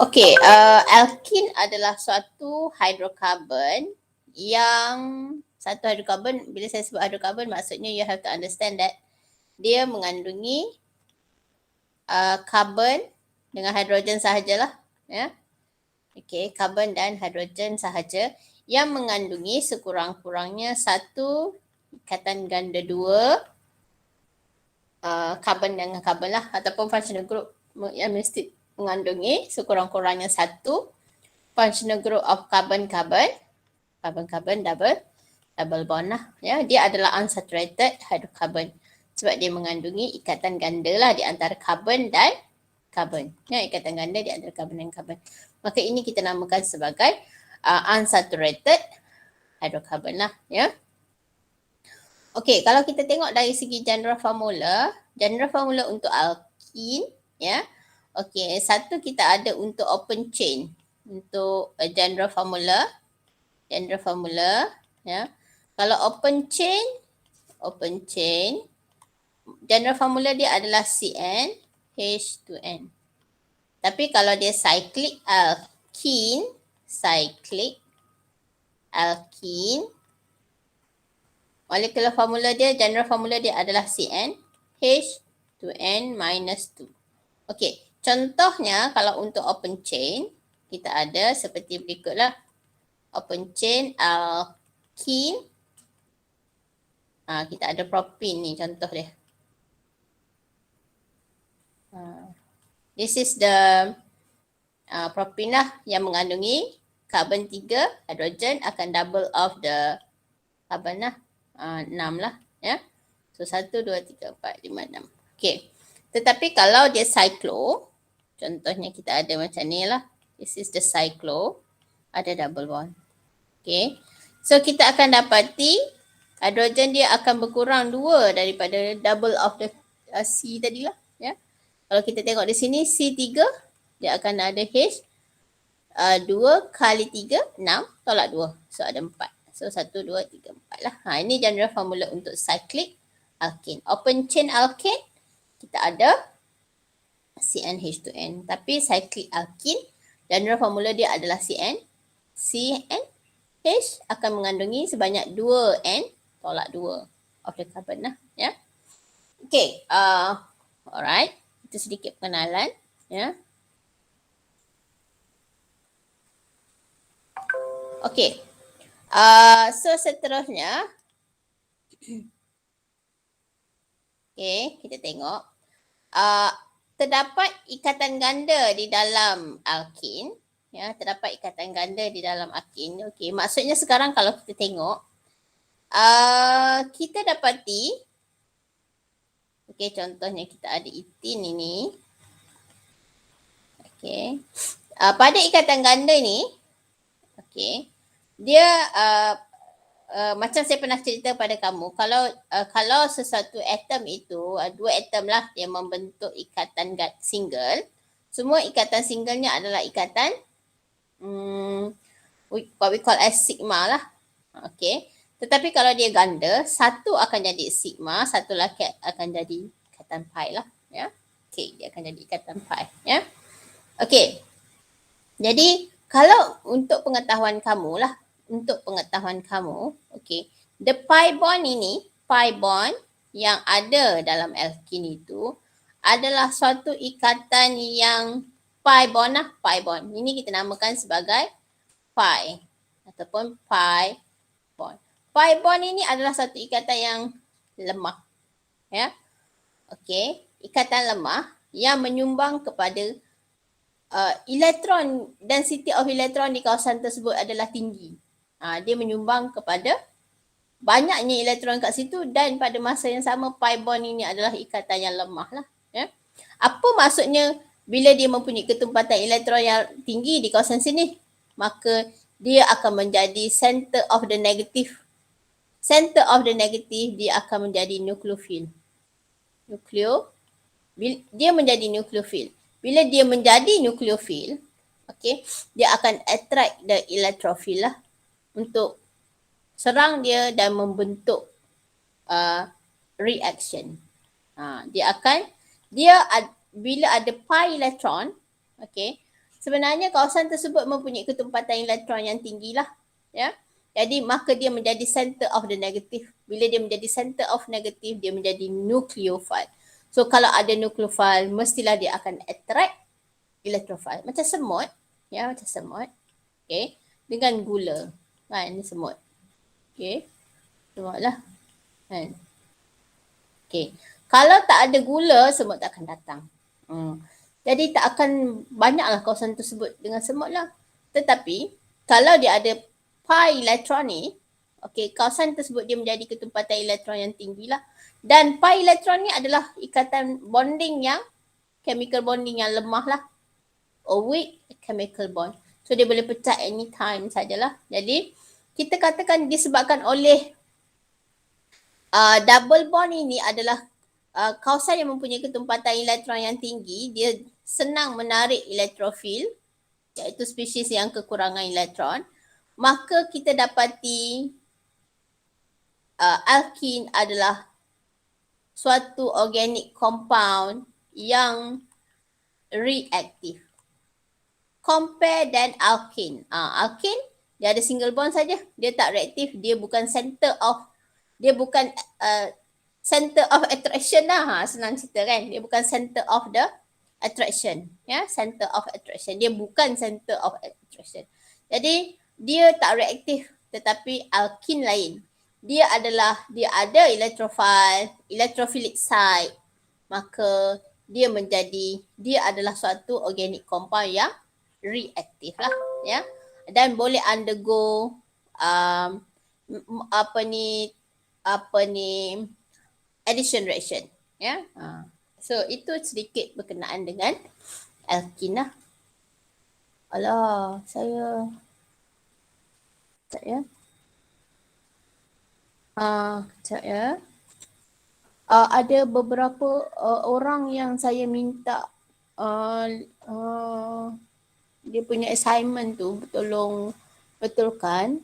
Okey, alkin adalah suatu hidrokarbon yang satu hidrokarbon, bila saya sebut hidrokarbon maksudnya you have to understand that dia mengandungi karbon dengan hidrogen sahajalah, ya. Okey, karbon dan hidrogen sahaja yang mengandungi sekurang-kurangnya satu ikatan ganda dua karbon dengan karbon lah, ataupun functional group yang mesti mengandungi sekurang-kurangnya satu functional group of carbon-carbon, carbon-carbon double bond lah, ya. Dia adalah unsaturated hydrocarbon sebab dia mengandungi ikatan ganda lah di antara karbon dan karbon, ya, ikatan ganda di antara karbon dan karbon. Maka ini kita namakan sebagai unsaturated hydrocarbon lah, ya. Okey, kalau kita tengok dari segi general formula untuk alkin, ya. Okey, satu kita ada untuk open chain, untuk general formula, ya. Kalau open chain, general formula dia adalah CnH2n. Tapi kalau dia cyclic alkin, molecular formula dia, general formula dia adalah CnH2n minus 2. Okey, contohnya kalau untuk open chain, kita ada seperti berikutlah. Open chain alkin, kita ada propene ni contoh dia. This is the propene lah yang mengandungi karbon 3, hidrogen akan double of the karbon lah, 6 lah, ya. So 1, 2, 3, 4, 5, 6. Okey. Tetapi kalau dia cyclo, contohnya kita ada macam ni lah. This is the cyclo, ada double bond. Okey. So kita akan dapati hidrogen dia akan berkurang 2 daripada double of the C tadi lah, ya. Kalau kita tengok di sini C3, dia akan ada H 2 kali 3, 6, tolak 2. So ada 4. So 1, 2, 3, 4 lah. Ini general formula untuk cyclic alkane. Open chain alkane, kita ada CnH2n. Tapi cyclic alkene, general formula dia adalah CnH akan mengandungi sebanyak 2n tolak 2 of the carbon lah, ya. Okay, alright. Itu sedikit pengenalan, ya. Okay. So seterusnya, okay, kita tengok. Terdapat ikatan ganda di dalam alkin, ya, terdapat ikatan ganda di dalam alkin. Okay, maksudnya sekarang kalau kita tengok, kita dapati, okay, contohnya kita ada etin ini. Okay, pada ikatan ganda ni, okay, dia macam saya pernah cerita pada kamu, kalau sesuatu atom itu, dua atom lah yang membentuk ikatan single, semua ikatan singlenya adalah ikatan what we call as sigma lah. Okay. Tetapi kalau dia ganda, satu akan jadi sigma, satu lagi akan jadi ikatan pi lah, ya. Okay, dia akan jadi ikatan pi, ya. Okay. Jadi kalau untuk pengetahuan kamu lah, okay, the pi bond ini, pi bond yang ada dalam alkin itu adalah suatu ikatan yang pi bond lah, pi bond. Ini kita namakan sebagai pi ataupun pi bond. Pi bond ini adalah satu ikatan yang lemah, ya. Okay, ikatan lemah yang menyumbang kepada elektron, density of elektron di kawasan tersebut adalah tinggi. Dia menyumbang kepada banyaknya elektron kat situ, dan pada masa yang sama pi bond ini adalah ikatan yang lemah lah, ya. Apa maksudnya bila dia mempunyai ketumpatan elektron yang tinggi di kawasan sini? Maka dia akan menjadi center of the negative. Center of the negative, dia akan menjadi nukleofil. Dia menjadi nukleofil. Bila dia menjadi nukleofil, okay, dia akan attract the electrophil lah untuk serang dia dan membentuk reaction. Bila ada pi elektron, okay, sebenarnya kawasan tersebut mempunyai ketumpatan elektron yang tinggi lah. Ya. Jadi maka dia menjadi center of the negative. Bila dia menjadi center of negative, dia menjadi nucleophile. So kalau ada nucleophile, mestilah dia akan attract electrophile. Macam semut. Ya, macam semut. Okay. Dengan gula. Kan, ni semut. Okay. Semut lah. Kan. Okay. Kalau tak ada gula, semut tak akan datang. Jadi tak akan banyaklah kawasan tersebut dengan semut lah. Tetapi kalau dia ada pi elektron ni, okay, kawasan tersebut dia menjadi ketumpatan elektron yang tinggi lah. Dan pi elektron ni adalah ikatan bonding yang, chemical bonding yang lemah lah. A weak chemical bond. So dia boleh pecah anytime sajalah. Jadi kita katakan disebabkan oleh double bond ini adalah kawasan yang mempunyai ketumpatan elektron yang tinggi, dia senang menarik elektrofil, iaitu spesies yang kekurangan elektron, maka kita dapati alkene adalah suatu organic compound yang reaktif. Compare dan alkene. Alkene dia ada single bond saja, dia tak reaktif, dia bukan center of attraction lah. Senang cerita kan, dia bukan center of the attraction, ya, center of attraction, dia bukan center of attraction. Jadi dia tak reaktif, tetapi alkene lain, dia ada electrophilic site, maka dia adalah suatu organic compound yang reaktif lah, ya, dan boleh undergo addition reaction, ya. So itu sedikit berkenaan dengan alkene lah. Alah, saya sekejap ya. Sekejap ya. Ada beberapa orang yang saya minta dia punya assignment tu tolong betulkan.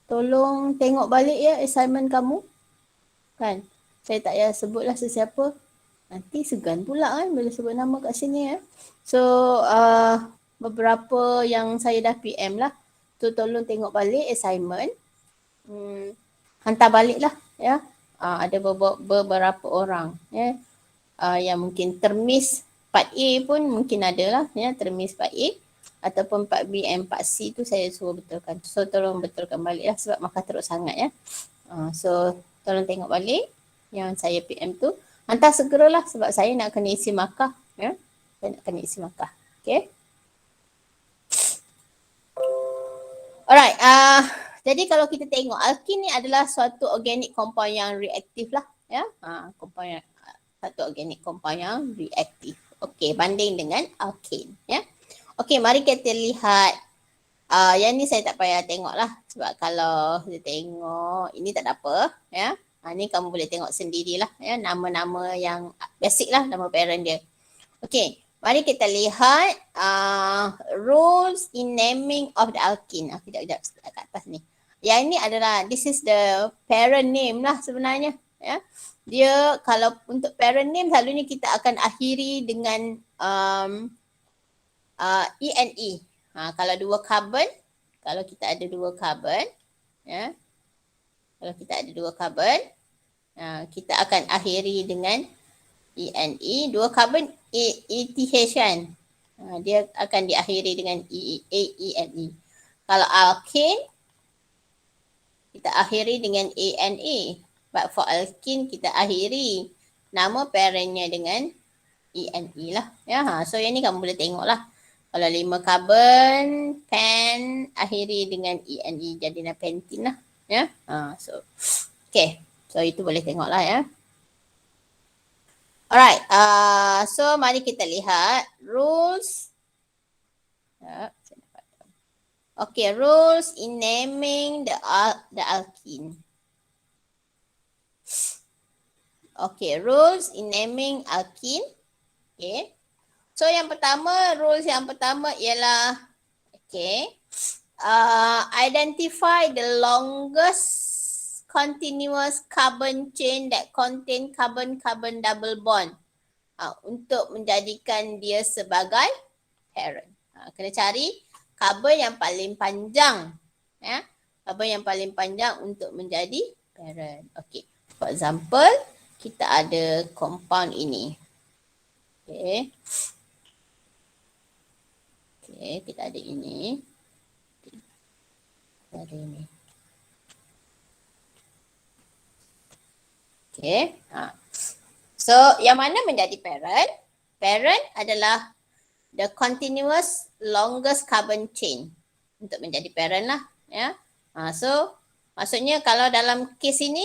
Tolong tengok balik ya assignment kamu. Kan? Saya tak payah sebutlah sesiapa. Nanti segan pula kan bila sebut nama kat sini ya. So beberapa yang saya dah PM lah. So tolong tengok balik assignment. Hantar balik lah ya. Ada beberapa orang ya. Yang mungkin termiss part A pun mungkin ada lah ya, termiss part A. Ataupun part B and part C tu saya suruh betulkan. So tolong betulkan balik lah sebab markah teruk sangat ya. So tolong tengok balik yang saya PM tu. Hantar segeralah sebab saya nak kena isi markah. Ya? Saya nak kena isi markah. Okay. Alright. Jadi kalau kita tengok alkene ni adalah suatu organic compound yang reaktif lah. Ya? Satu organic compound yang reaktif. Okay, banding dengan alkene. Ya? Okay, mari kita lihat. Yang ni saya tak payah tengok lah. Sebab kalau kita tengok, ini tak ada apa. Ya. Ni kamu boleh tengok sendirilah. Ya. Nama-nama yang basic lah, nama parent dia. Okay, mari kita lihat rules in naming of the alkene. Kejap kat atas ni. Yang ini adalah, this is the parent name lah sebenarnya. Ya. Dia kalau untuk parent name selalunya kita akan akhiri dengan ENE. Kalau dua carbon, kalau kita ada dua carbon, ya. Kalau kita ada dua carbon, kita akan akhiri dengan ENE. Dua carbon ETH kan. Dia akan diakhiri dengan AENE. Kalau alkene, kita akhiri dengan ANA. But for alkene, kita akhiri nama parentnya dengan ENE lah. Ya, so yang ni kamu boleh tengok lah. Kalau 5 carbon, pen akhiri dengan ENE jadilah pentin lah. Ya. So okay. So itu boleh tengok lah ya. Alright. So mari kita lihat rules. Okay, rules in naming the alkene. Okay, rules in naming alkene. Okay. So yang pertama, rules yang pertama ialah, okay, identify the longest continuous carbon chain that contain carbon-carbon double bond. Untuk menjadikan dia sebagai parent. Kena cari carbon yang paling panjang. Ya. Carbon yang paling panjang untuk menjadi parent. Okay. For example, kita ada compound ini. Okay. Okay, kita ada ini. Kita ada ini. Okay. So, yang mana menjadi parent? Parent adalah the continuous longest carbon chain untuk menjadi parent lah. Ya. So, maksudnya kalau dalam kes ini,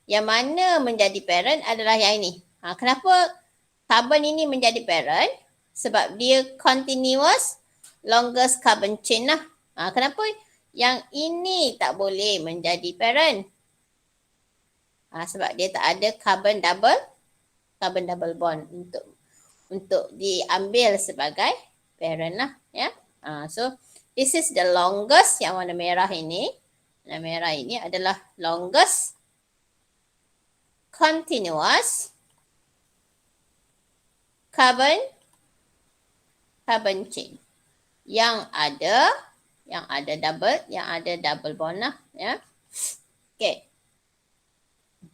yang mana menjadi parent adalah yang ini. Kenapa carbon ini menjadi parent? Sebab dia continuous longest carbon chain lah. Kenapa yang ini tak boleh menjadi parent? Sebab dia tak ada carbon double bond untuk diambil sebagai parent lah. Ya. So this is the longest, yang warna merah ini. Warna merah ini adalah longest continuous carbon chain yang ada double bond lah. Ya. Okay.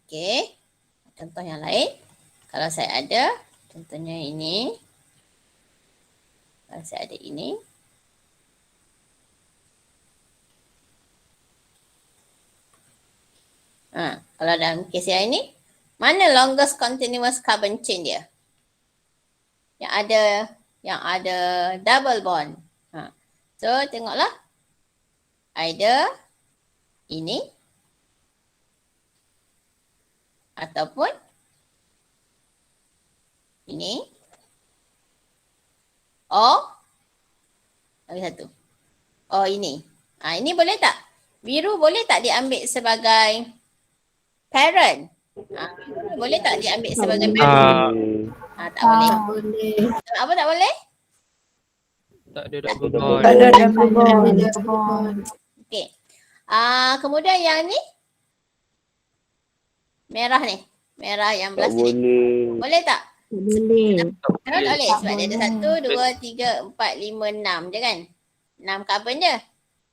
Okay. Contoh yang lain. Kalau saya ada, contohnya ini. Kalau saya ada ini. Kalau dalam kes yang ini, mana longest continuous carbon chain dia? Yang ada double bond. So, tengoklah. Either ini ataupun ini. Lagi satu. Ini. Ini boleh tak? Biru boleh tak diambil sebagai parent? Boleh tak diambil sebagai parent? Tak boleh. Apa tak boleh? Tak ada double bond. Tak ada double bond. Okey. Kemudian yang ni? Merah ni. Merah yang belah sini. Boleh tak? Boleh. Tak boleh. Sebab dia ada 1, 2, 3, 4, 5, 6 je kan? 6 carbon je.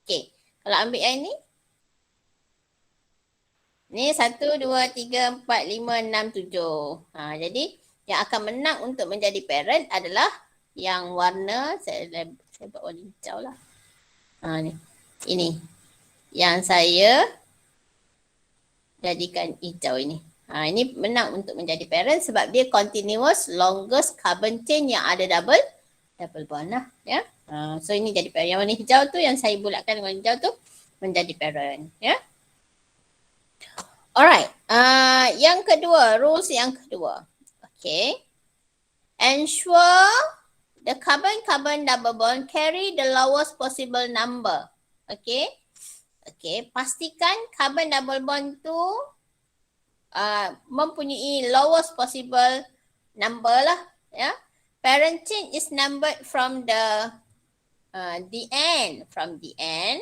Okey. Kalau ambil yang ni. Ni 1, 2, 3, 4, 5, 6, 7. Jadi yang akan menang untuk menjadi parent adalah yang warna, saya buat warna hijau lah. Ni. Ini. Yang saya jadikan hijau ini. Ini menang untuk menjadi parent sebab dia continuous longest carbon chain yang ada double bond lah. Ya. So ini jadi parent. Yang warna hijau tu, yang saya bulatkan warna hijau tu menjadi parent. Ya. Alright. Yang kedua, rules yang kedua. Okay. Ensure the carbon-carbon double bond carry the lowest possible number. Okay. Okay. Pastikan carbon double bond tu mempunyai lowest possible number lah. Ya. Parent chain is numbered from the end. From the end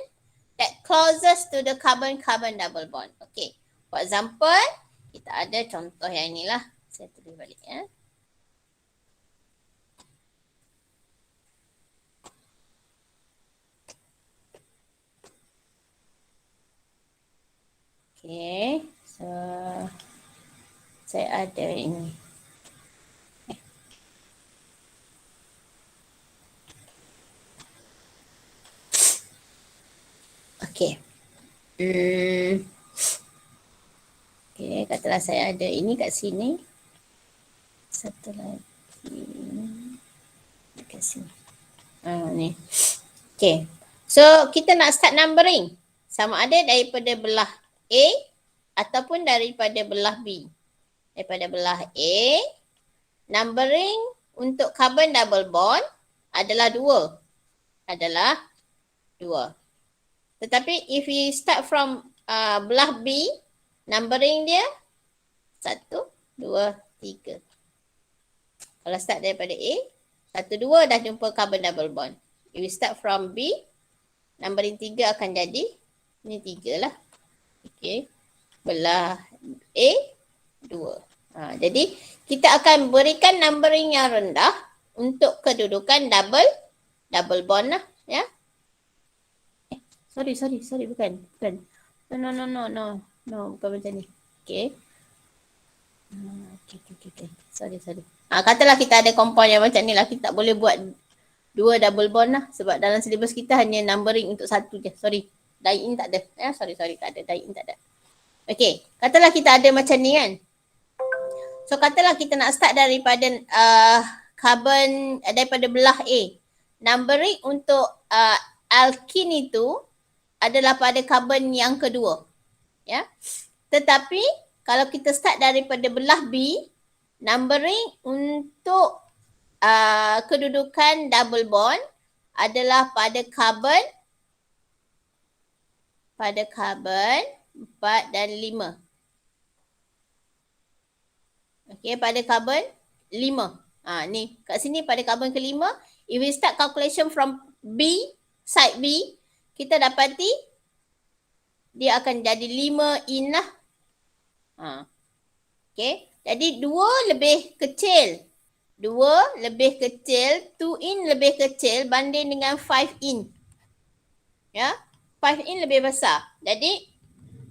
that closest to the carbon-carbon double bond. Okay. For example, kita ada contoh yang inilah. Saya tulis balik ya. Okay. So, saya ada ini. Okay. Okay, katalah saya ada ini kat sini. Satu lagi kat sini. Ni. Okay. So, kita nak start numbering. Sama ada daripada belah A ataupun daripada belah B. Daripada belah A, numbering untuk carbon double bond adalah 2. Tetapi if we start from belah B, numbering dia 1, 2, 3. Kalau start daripada A, 1, 2 dah jumpa carbon double bond. If we start from B, numbering 3 akan jadi, ni 3 lah. Okay. Belah A, 2. Jadi kita akan berikan numbering yang rendah untuk kedudukan double double bond lah, ya. Sorry, bukan. No, bukan macam ni. Okay. Okay. Sorry. Katalah kita ada compound yang macam ni lah, kita tak boleh buat dua double bond lah sebab dalam syllabus kita hanya numbering untuk satu je. Sorry, die-in tak ada. Sorry, tak ada. Die-in tak ada. Okay, katalah kita ada macam ni kan. So katalah kita nak start daripada carbon daripada belah A. Numbering untuk alkene itu adalah pada carbon yang kedua. Ya. Tetapi kalau kita start daripada belah B, numbering untuk kedudukan double bond adalah pada carbon 4 dan 5. Okey, pada carbon 5. Ni kat sini pada carbon ke-5, if we start calculation from B, side B, kita dapati dia akan jadi 5 in lah. Okey, jadi 2 lebih kecil. 2 lebih kecil, 2 in lebih kecil banding dengan 5 in. Ya, 5 in lebih besar. Jadi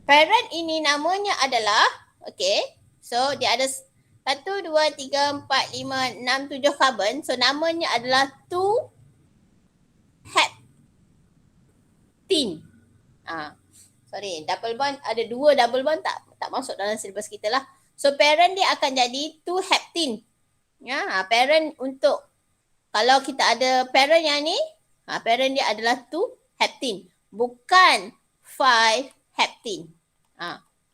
parent ini namanya adalah, okay, so dia ada 1, 2, 3, 4, 5, 6, 7 carbon. So namanya adalah 2 heptene. Sorry, double bond, ada 2 double bond tak masuk dalam syllabus kita lah. So parent dia akan jadi 2 heptene. Ya, parent untuk, kalau kita ada parent yang ni, parent dia adalah 2 heptene. Bukan 5 heptene.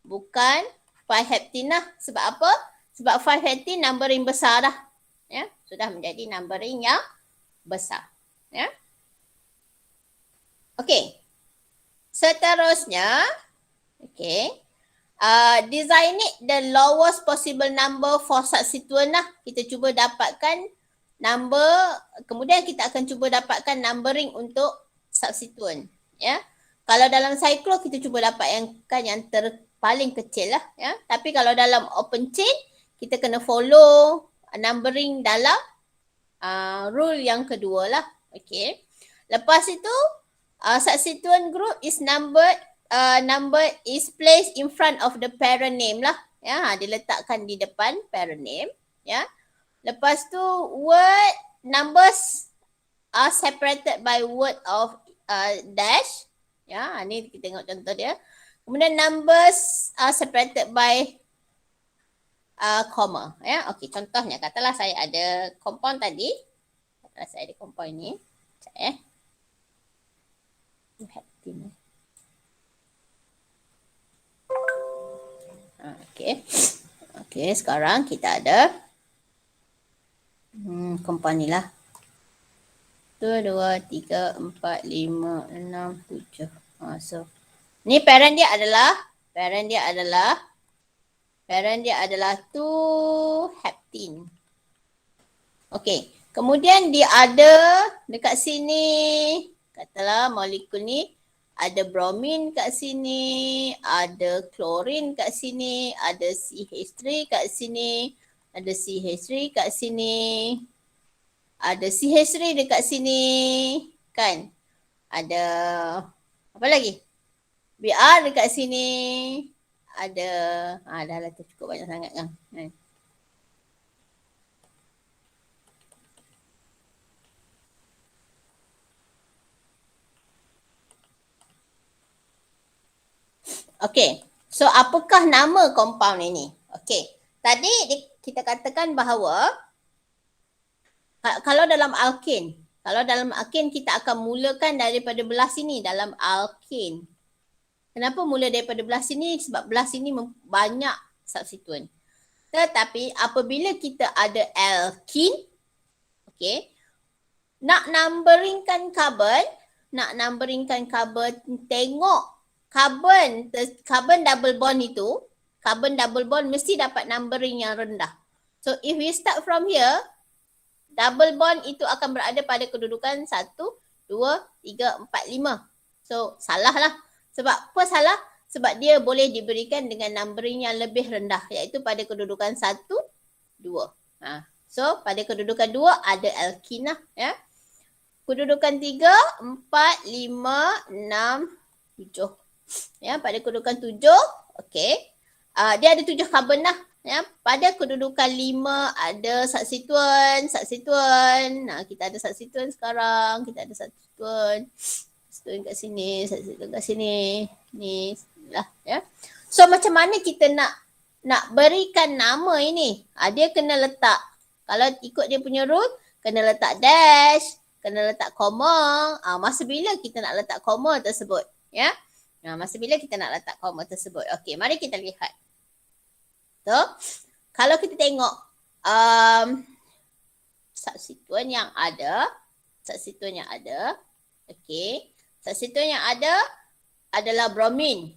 Bukan 5 heptene lah. Sebab apa? Sebab 5 heptene numbering besar dah. Ya, sudah menjadi numbering yang besar. Ya. Okey. Seterusnya, okey. Designate the lowest possible number for substituent lah. Kita cuba dapatkan number, kemudian kita akan cuba dapatkan numbering untuk substituent. Ya. Kalau dalam cyclo kita cuba dapatkan yang paling kecil lah. Ya. Tapi kalau dalam open chain, kita kena follow numbering dalam rule yang kedua lah. Okay. Lepas itu, substituent group is number is placed in front of the parent name lah. Ya, diletakkan di depan parent name. Ya. Lepas tu, word numbers are separated by word of dash. Ya, ni kita tengok contoh dia. Kemudian numbers are separated by comma. Ya, okey, contohnya katalah saya ada compound tadi. Katalah saya ada compound ni. Sekejap Okey, sekarang kita ada compound ni lah. 1, 2, 3, 4, 5, 6, 7. So ni parent dia adalah 2 heptene. Okey, kemudian dia ada dekat sini, katalah molekul ni ada bromin kat sini, ada klorin kat sini, ada CH3 kat sini, ada CH3 kat sini, ada CH3 dekat sini, kan? Ada apa lagi? BR dekat sini, ada, dah lah tu cukup banyak sangat kan. Okey, so apakah nama compound ini? Okey, tadi kita katakan bahawa kalau dalam alkane kita akan mulakan daripada belah sini dalam alkane. Kenapa mula daripada belah sini? Sebab belah sini banyak substituent. Tetapi apabila kita ada alkene, okey, nak numberingkan carbon, tengok carbon double bond itu, carbon double bond mesti dapat numbering yang rendah. So if we start from here, double bond itu akan berada pada kedudukan 1, 2, 3, 4, 5. So salah lah. Sebab apa salah? Sebab dia boleh diberikan dengan numbering yang lebih rendah, iaitu pada kedudukan 1, 2. So pada kedudukan 2 ada alkene lah. Ya. kedudukan 3, 4, 5, 6, 7. Ya, pada kedudukan 7, okey. Dia ada 7 karbon lah. Ya, pada kedudukan 5 ada substituent. Kita ada substituent sekarang. Kita ada substituent. Substituent kat sini, substituent kat sini. Ni lah ya. So macam mana kita nak berikan nama ini? Dia kena letak, kalau ikut dia punya rule, kena letak dash, kena letak koma. Masa bila kita nak letak koma tersebut, ya? Masa bila kita nak letak koma tersebut. Okey, mari kita lihat. So, kalau kita tengok substituent yang ada, okey. Substituent yang ada adalah bromo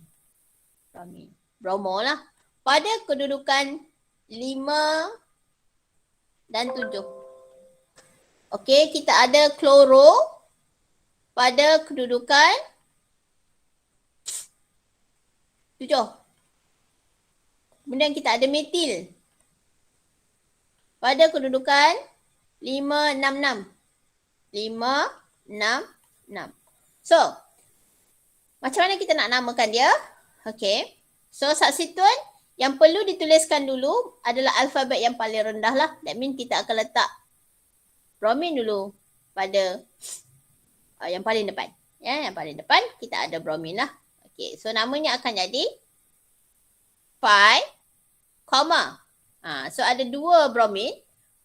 lah. Pada kedudukan 5 dan 7. Okey, kita ada kloro pada kedudukan 7. Kemudian kita ada metil pada kedudukan 566. 566. So, macam mana kita nak namakan dia? Okey. So, substituent yang perlu dituliskan dulu adalah alfabet yang paling rendah lah. That means kita akan letak bromin dulu pada yang paling depan. Ya, yang paling depan kita ada bromin lah. Okey, so namanya akan jadi 5, so ada 2 bromin,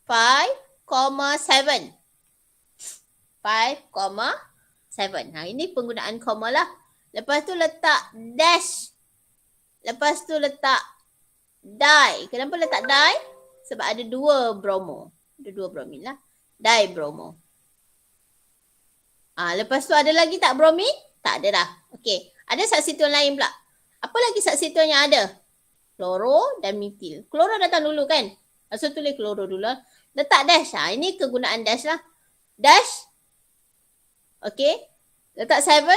5,7. 5,7. Ini penggunaan koma lah. Lepas tu letak dash. Lepas tu letak di. Kenapa letak di? Sebab ada 2 bromo. Ada 2 bromin lah. Dibromo. Lepas tu ada lagi tak bromin? Tak ada dah. Okey. Ada substituent lain pula. Apa lagi substituent yang ada? Kloro dan metil. Kloro datang dulu kan? So tulis kloro dulu lah. Letak dash. Ini kegunaan dash lah. Dash. Okey. Letak 7.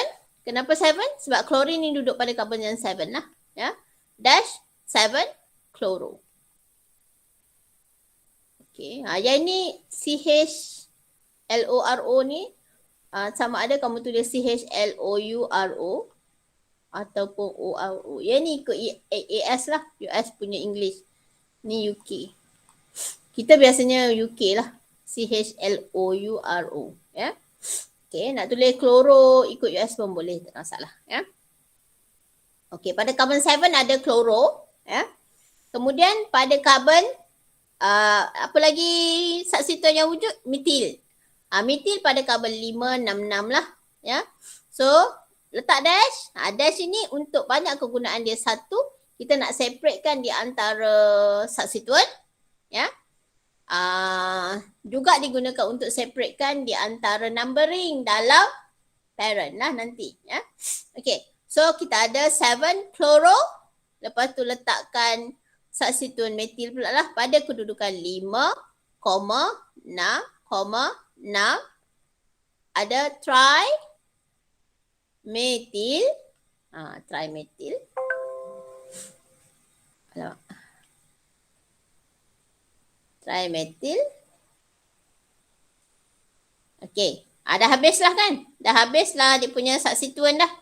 Kenapa 7? Sebab klorin ni duduk pada karbon yang 7 lah. Ya. Dash 7 kloro. Okey. Yang ni CHLORO ni sama ada kamu tulis CHLOURO ataupun ORO. Yang ni ikut AS lah. US punya English. Ni UK. Kita biasanya UK lah. CHLOURO. Ya. Okay, nak tulis kloro ikut US pun boleh. Tak masalah. Ya. Okay, pada karbon 7 ada kloro. Ya. Kemudian pada karbon, apa lagi substituent yang wujud? Metil. Metil pada karbon 566 lah. Ya. So, letak dash. Dash ini untuk banyak kegunaan dia. Satu, kita nak separatekan di antara substituent. Ya. Juga digunakan untuk separatekan di antara numbering dalam parent lah nanti. Ya. Okay. So, kita ada 7 kloro. Lepas tu letakkan substituent metil pula lah pada kedudukan 5,6,6. Ada trimetil. Trimetil. Trimetil. Okey. Dah habislah kan? Dah habislah dia punya substituent dah.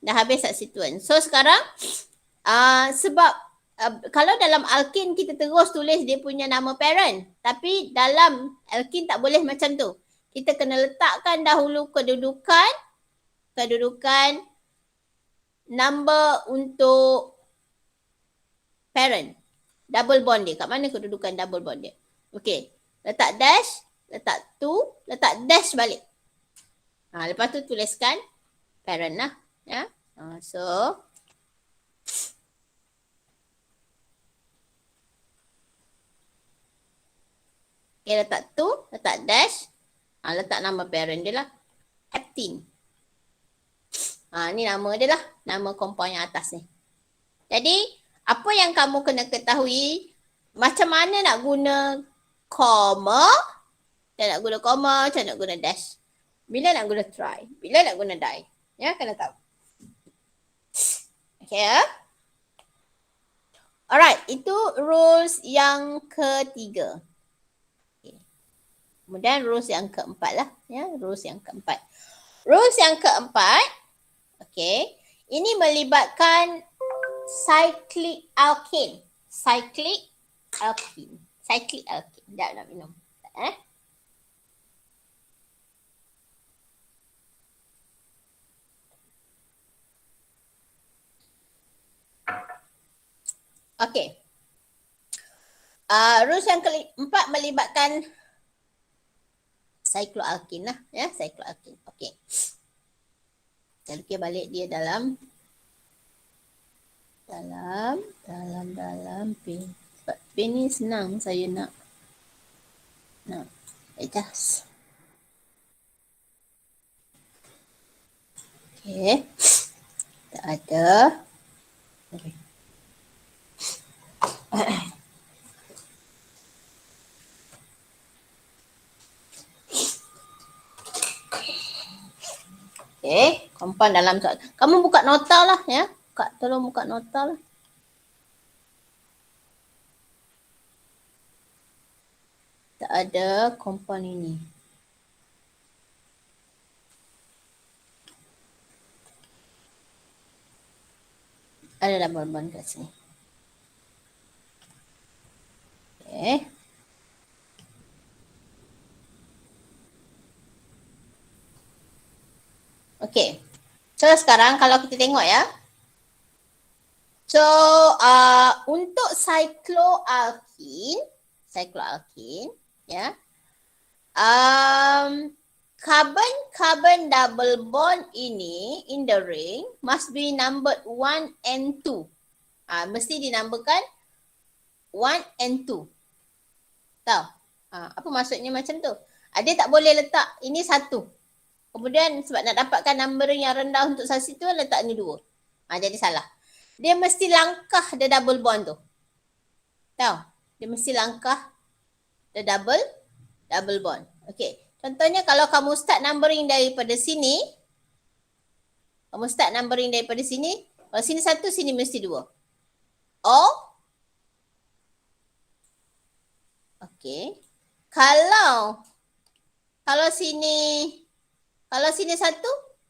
Dah habis substituent. So sekarang sebab kalau dalam alkin kita terus tulis dia punya nama parent. Tapi dalam alkin tak boleh macam tu. Kita kena letakkan dahulu kedudukan number untuk parent. Double bond dia. Kat mana kedudukan double bond dia? Okey. Letak dash, letak tu, letak dash balik. Lepas tu tuliskan parent lah. Ya. So okay, letak tu, letak dash. Letak nama parent dia lah. Heptene. Ni nama dia lah. Nama compound yang atas ni. Jadi, apa yang kamu kena ketahui, macam mana nak guna koma, macam nak guna koma, macam nak guna dash. Bila nak guna try, bila nak guna die. Ya, kena tahu. Okay, ya. Alright, itu rules yang ketiga. Okay. Kemudian rules yang keempat lah. Ya, rules yang keempat. Rules yang keempat, okay, ini melibatkan cyclic alkane. Cyclic alkane. Cyclic alkane. Sekejap nak minum. Okay. Rules yang keempat melibatkan cycloalkane lah. Ya, cycloalkane. Okay. Kita lukis balik dia dalam pen. Sebab pen ni senang saya nak adjust. Okay. Kita ada. Okay. Okay, compound dalam soalan. Kamu buka nota lah ya. Tolong buka nota lah. Tak ada compound ini. Ada double bond kat sini. Okay. Okay. So sekarang kalau kita tengok ya. So untuk cycloalkene ya. Carbon double bond ini in the ring must be numbered 1 and 2. Mesti dinambakan 1 and 2. Tahu? Apa maksudnya macam tu? Dia tak boleh letak ini 1. Kemudian sebab nak dapatkan numbering yang rendah untuk substituent letak ni 2. Jadi salah. Dia mesti langkah the double bond tu. Tahu? Dia mesti langkah the double bond. Okay. Contohnya kalau kamu start numbering daripada sini. Kalau sini 1, sini mesti 2. Okay. Kalau sini 1,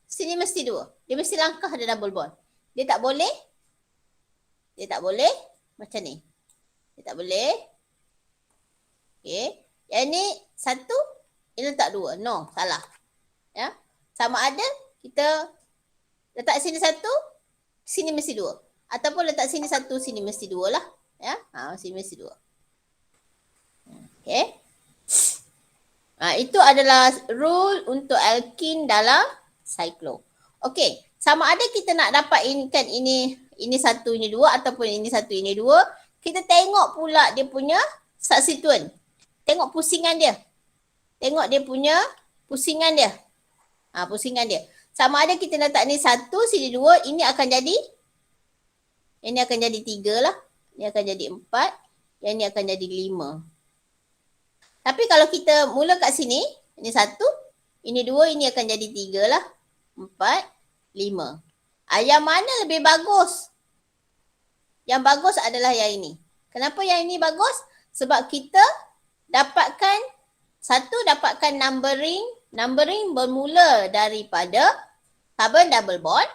sini mesti 2. Dia mesti langkah ada double bond. Dia tak boleh macam ni. Dia tak boleh. Okay. Yang ni 1, ini letak 2. No, salah. Ya. Sama ada kita letak sini 1, sini mesti 2. Ataupun letak sini 1, sini mesti 2 lah. Ya. Sini mesti 2. Okay. Itu adalah rule untuk alkene dalam cyclo. Okay. Sama ada kita nak dapat ini 1, ini 2 ataupun ini 1, ini 2. Kita tengok pula dia punya substituent. Tengok pusingan dia. Tengok dia punya pusingan dia. Pusingan dia. Sama ada kita letak ni 1, sini 2, ini akan jadi 3 lah. Ini akan jadi 4. Yang ni akan jadi 5. Tapi kalau kita mula kat sini, ini 1, ini 2, ini akan jadi 3 lah. 4, 5. Yang mana lebih bagus? Yang bagus adalah yang ini. Kenapa yang ini bagus? Sebab kita dapatkan numbering bermula daripada carbon double bond.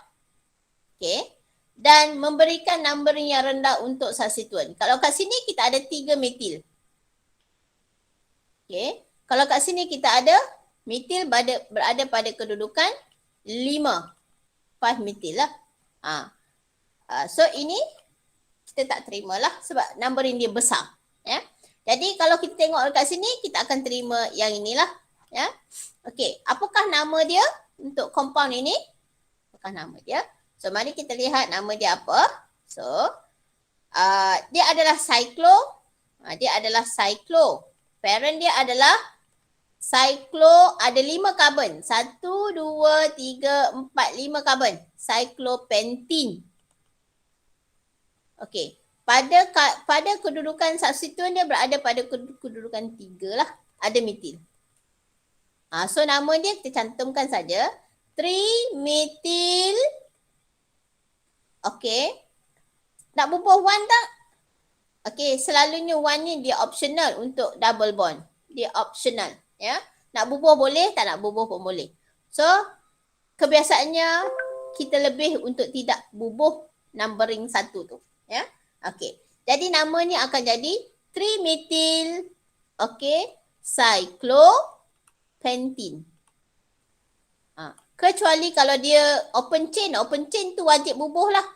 Okay. Dan memberikan numbering yang rendah untuk substituent. Kalau kat sini kita ada 3 metil. Okay. Kalau kat sini kita ada metil berada pada kedudukan 5 metil lah. So ini kita tak terima lah sebab numbering dia besar. Ya. Jadi kalau kita tengok dekat sini kita akan terima yang inilah. Ya. Okey, apakah nama dia untuk compound ini? Apakah nama dia? So mari kita lihat nama dia apa. So dia adalah cyclo. Dia adalah cyclo. Parent dia adalah cyclo, ada 5 karbon. 1, 2, 3, 4, 5 karbon. Cyclopentene. Okey. Pada kedudukan substituent dia berada pada kedudukan 3 lah. Ada metil. So nama dia kita cantumkan saja. 3-metil. Okey. Nak bubuh 1 tak? Okey, selalunya 1 ni dia optional untuk double bond. Dia optional. Ya. Nak bubuh boleh, tak nak bubuh pun boleh. So, kebiasaannya kita lebih untuk tidak bubuh numbering 1 tu. Ya. Okey. Jadi nama ni akan jadi trimethyl cyclopentene. Kecuali kalau dia open chain tu wajib bubuh lah.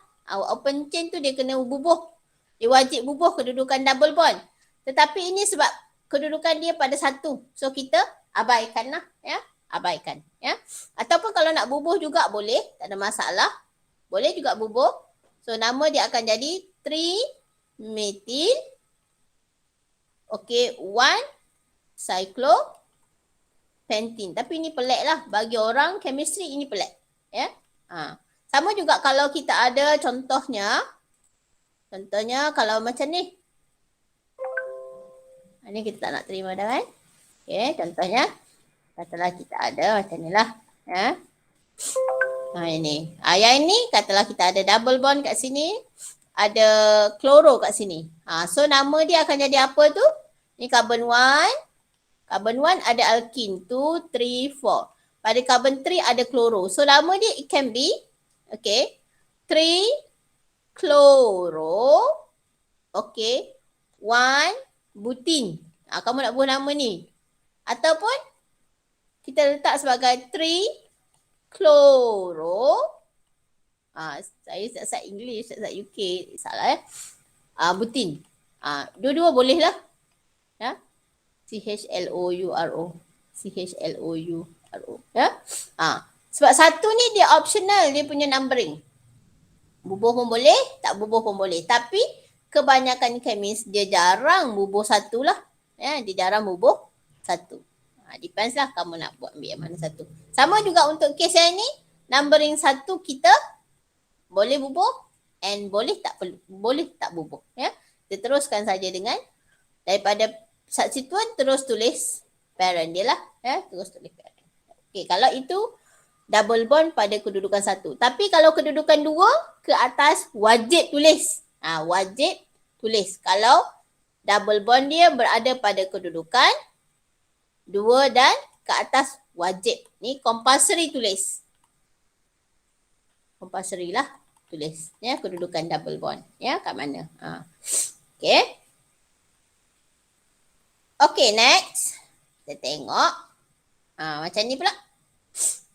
Open chain tu dia kena bubuh. Dia wajib bubuh kedudukan double bond. Tetapi ini sebab kedudukan dia pada 1. So kita abaikan lah. Ya. Abaikan. Ya. Ataupun kalau nak bubuh juga boleh. Tak ada masalah. Boleh juga bubuh. So nama dia akan jadi trimethyl 1-cyclopentene. Tapi ini pelik lah. Bagi orang chemistry ini pelik. Ya. Sama juga kalau kita ada contohnya. Contohnya kalau macam ni. Ini kita tak nak terima dah kan. Okay, contohnya. Katalah kita ada macam ni lah. Ya. Ini. Yang ini katalah kita ada double bond kat sini. Ada kloro kat sini. So nama dia akan jadi apa tu? Ni carbon 1. Carbon 1 ada alkene. 2, 3, 4. Pada carbon 3 ada kloro. So nama dia it can be 3-chloro 1-butene. Kamu nak buat nama ni. Ataupun kita letak sebagai 3-chloro. Saya start English, start UK. Salah butene. Dua-dua boleh lah. Ya. CHLOURO. CHLOURO. Ya. Sebab satu ni dia optional, dia punya numbering. Bubuh pun boleh, tak bubuh pun boleh. Tapi kebanyakan kemis dia jarang bubuh 1 lah. Ya, dia jarang bubuh 1. Depends lah kamu nak buat ambil yang mana satu. Sama juga untuk kes yang ni, numbering 1 kita boleh bubuh and boleh tak bubuh. Ya. Kita teruskan saja dengan daripada substituent terus tulis parent dia lah. Ya, terus tulis parent. Okey, kalau itu double bond pada kedudukan 1. Tapi kalau kedudukan 2 ke atas wajib tulis. Wajib tulis. Kalau double bond dia berada pada kedudukan 2 dan ke atas wajib. Ni compulsory tulis. Compulsory lah tulis. Ya, kedudukan double bond. Ya, kat mana. Okay. Okay, next. Kita tengok. Macam ni pula.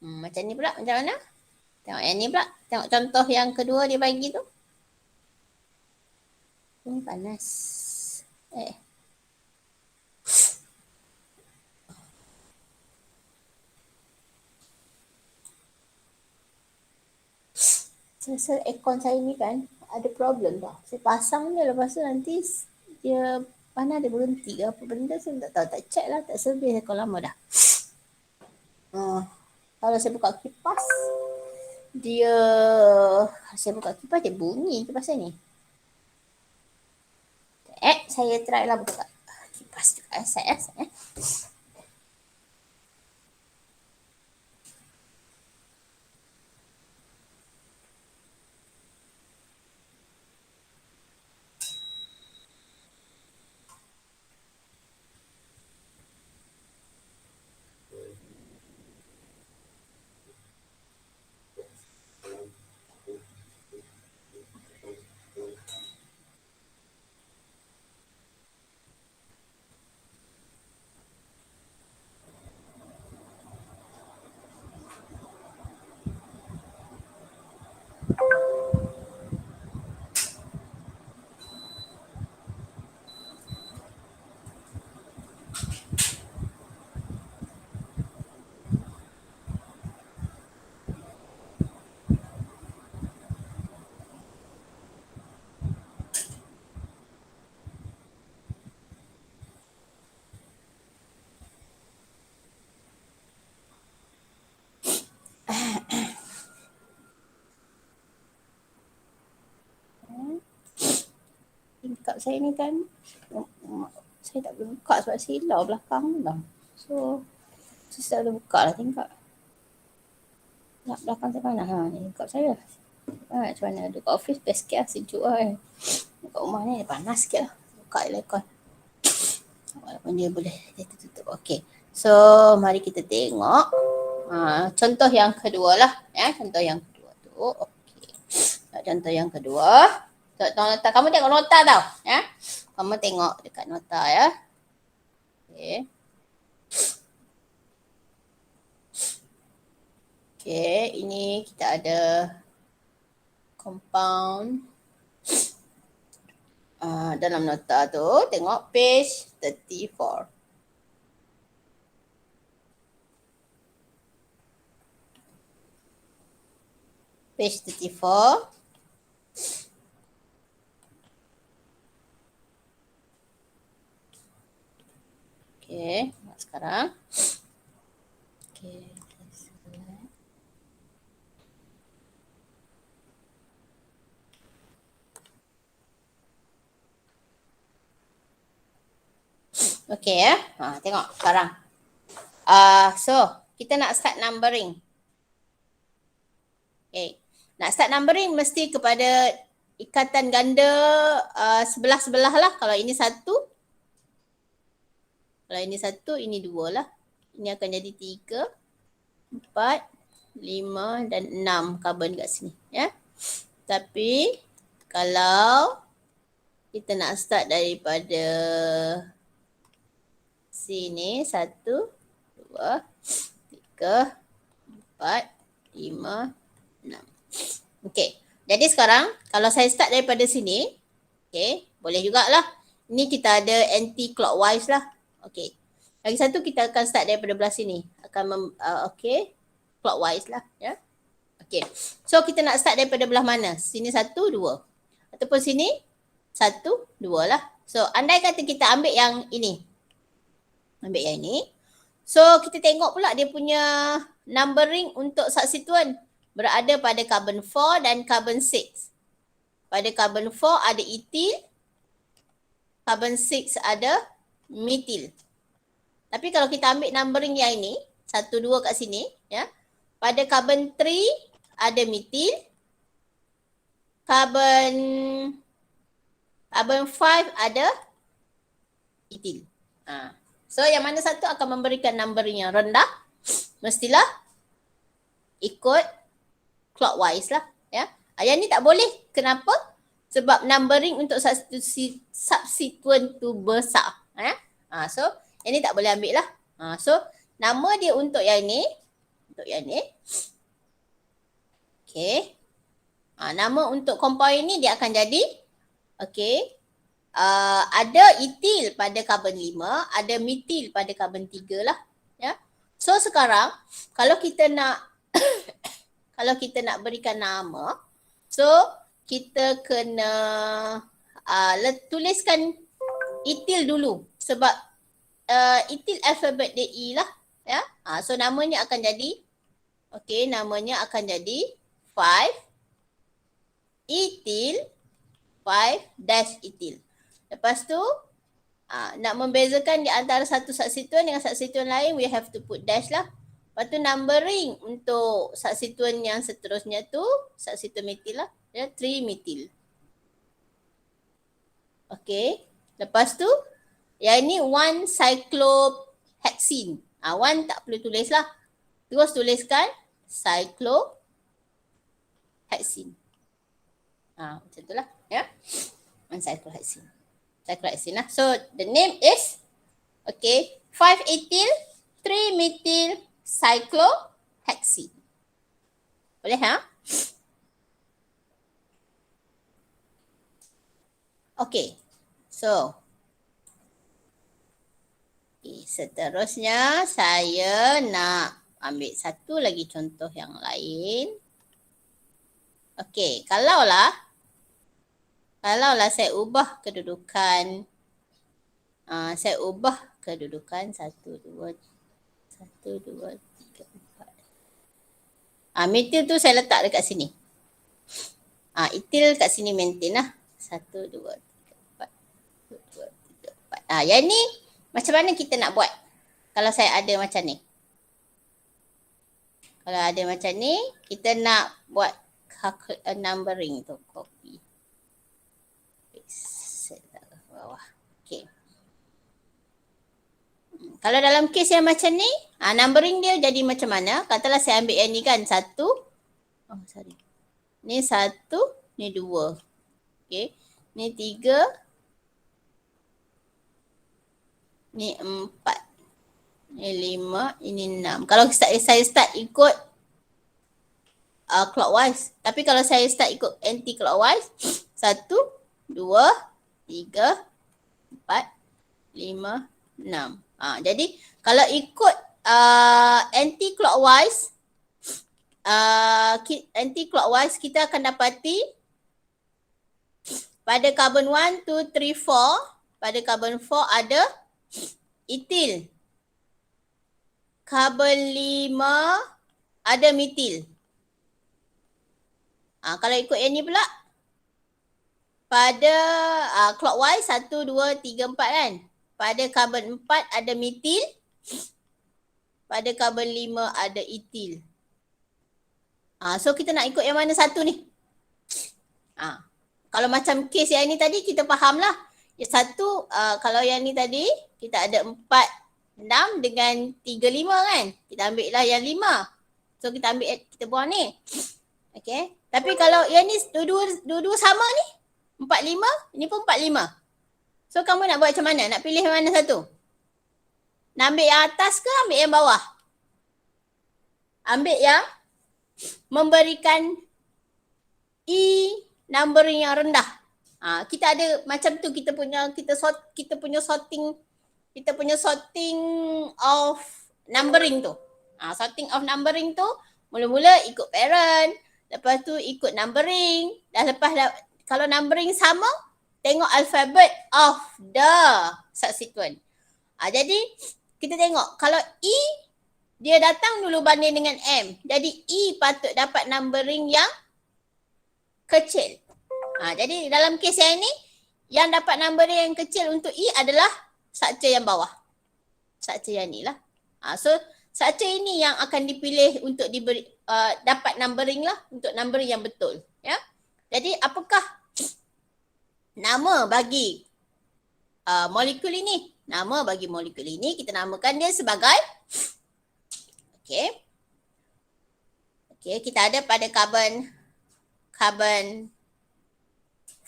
Macam ni pula. Macam mana? Tengok yang ni pula. Tengok contoh yang kedua dia bagi tu. Panas. Rasa aircon saya ni kan ada problem tau. Saya pasang dia lepas tu nanti dia panas dia berhenti ke apa benda saya tak tahu. Tak check lah. Tak service aircon lama dah. Kalau saya buka kipas dia bunyi kipas saya ni. Saya try lah buka kipas juga saya. Tingkap saya ni kan saya tak boleh buka sebab silau belakang tu lah. So saya tak boleh buka lah tingkap. Nak belakang saya mana? Ni tingkap saya. Macam mana? Dekat office best sikit lah, sejuk lah kan. Dekat rumah ni panas sikit lah. Buka aircon. Walaupun dia boleh dia tutup. Okey. So, mari kita tengok contoh yang kedua lah. Contoh yang kedua tu. Okey. Contoh yang kedua. Nota. Kamu tengok nota tau. Kamu tengok dekat nota ya. Okey. Okey, ini kita ada compound. Dalam nota tu, tengok page 34. Page 34. Okay, sekarang. Okay. Okay ya. Tengok sekarang. So, kita nak start numbering. Okay. Nak start numbering mesti kepada ikatan ganda sebelah-sebelah lah. Kalau ini 1. Kalau ini 1, ini 2 lah. Ini akan jadi 3, 4, 5 dan 6 carbon kat sini. Ya. Tapi kalau kita nak start daripada sini 1, 2, 3, 4, 5, 6. Okey. Jadi sekarang kalau saya start daripada sini, okey, boleh jugalah. Ini kita ada anti-clockwise lah. Okey. Lagi satu kita akan start daripada belah sini. Okey. Clockwise lah ya. Okey. So kita nak start daripada belah mana? Sini 1, 2. Ataupun sini 1, 2 lah. So andai kata kita ambil yang ini. Ambil yang ini. So kita tengok pula dia punya numbering untuk substituent berada pada carbon 4 dan carbon 6. Pada carbon 4 ada ethyl, carbon 6 ada methyl. Tapi kalau kita ambil numbering yang ini, 1, 2 kat sini, ya. Pada carbon 3 ada methyl, carbon 5 ada ethyl. So yang mana satu akan memberikan numbering yang rendah, mestilah ikut clockwise lah ya. Yang ni tak boleh. Kenapa? Sebab numbering untuk substituent tu besar. So yang ni tak boleh ambil lah. So nama dia untuk yang ni. Untuk yang ni. Okay. Nama untuk compound ni dia akan jadi. Okay. Ada ethyl pada carbon 5, ada methyl pada carbon 3 lah. Ya. So sekarang kalau kita nak kalau kita nak berikan nama, so kita kena tuliskan ethyl dulu sebab ethyl alfabet dia E lah. Ya. So namanya akan jadi, okay, namanya akan jadi 5 ethyl 5 ethyl. Lepas tu nak membezakan di antara satu substituent dengan substituent lain, we have to put dash lah. Lepas tu numbering untuk substituent yang seterusnya tu substituent methyl lah. Ya, 3 methyl. Okay. Lepas tu yang ni 1 cyclohexene. 1 tak perlu tulis lah. Terus tuliskan cyclohexene. Macam tu lah. Ya. 1 cyclohexene. Cyclohexene lah. So the name is, okay, 5 ethyl 3 methyl cyclohexene. Boleh Okay. So seterusnya saya nak ambil satu lagi contoh yang lain. Okay, kalaulah saya ubah kedudukan, saya ubah kedudukan 1, 2, 3, 4. Methyl tu saya letak dekat sini. Ethyl kat sini maintain lah. 1, 2, 3, 4. 1, 2, 3, 4. Yang ni macam mana kita nak buat kalau saya ada macam ni? Kalau ada macam ni, kita nak buat numbering tu, copy. Set ke bawah. Okay. Kalau dalam kes yang macam ni, numbering dia jadi macam mana? Katalah saya ambil yang ni kan, 1. Oh, sorry. Ni 1, ni 2. Okay. Ni 3. Ni 4. Ni 5. Ini 6. Kalau saya start ikut clockwise. Tapi kalau saya start ikut anti-clockwise, 1, 2, 3, 4, 5, 6. Jadi kalau ikut anti-clockwise kita akan dapati pada carbon 1, 2, 3, 4, pada carbon 4 ada etil. Carbon 5 ada metil. Kalau ikut yang ni pula, pada clockwise 1, 2, 3, 4 kan. Pada carbon 4 ada metil. Pada carbon 5 ada etil. So kita nak ikut yang mana satu ni? Kalau macam kes yang ni tadi kita faham lah. Yang satu, kalau yang ni tadi kita ada 4, 6 dengan 3, 5 kan. Kita ambil lah yang 5. So kita ambil, kita buang ni. Okay. Tapi kalau yang ni dua-dua sama ni, 4, 5, ini pun 4, 5. So kamu nak buat macam mana? Nak pilih mana satu? Nak ambil yang atas ke ambil yang bawah? Ambil yang memberikan numbering yang rendah. Kita ada macam tu, kita punya sorting of numbering tu. Sorting of numbering tu mula-mula ikut parent, lepas tu ikut numbering, dan lepas kalau numbering sama, tengok alphabet of the subsequent. Jadi kita tengok kalau E dia datang dulu banding dengan M. Jadi E patut dapat numbering yang kecil. Jadi dalam kes yang ni, yang dapat numbering yang kecil untuk E adalah structure yang bawah. Structure yang ni lah. So structure ini yang akan dipilih untuk diberi dapat numbering lah, untuk numbering yang betul. Ya. Jadi apakah nama bagi molekul ini? Nama bagi molekul ini kita namakan dia sebagai kita ada pada carbon 4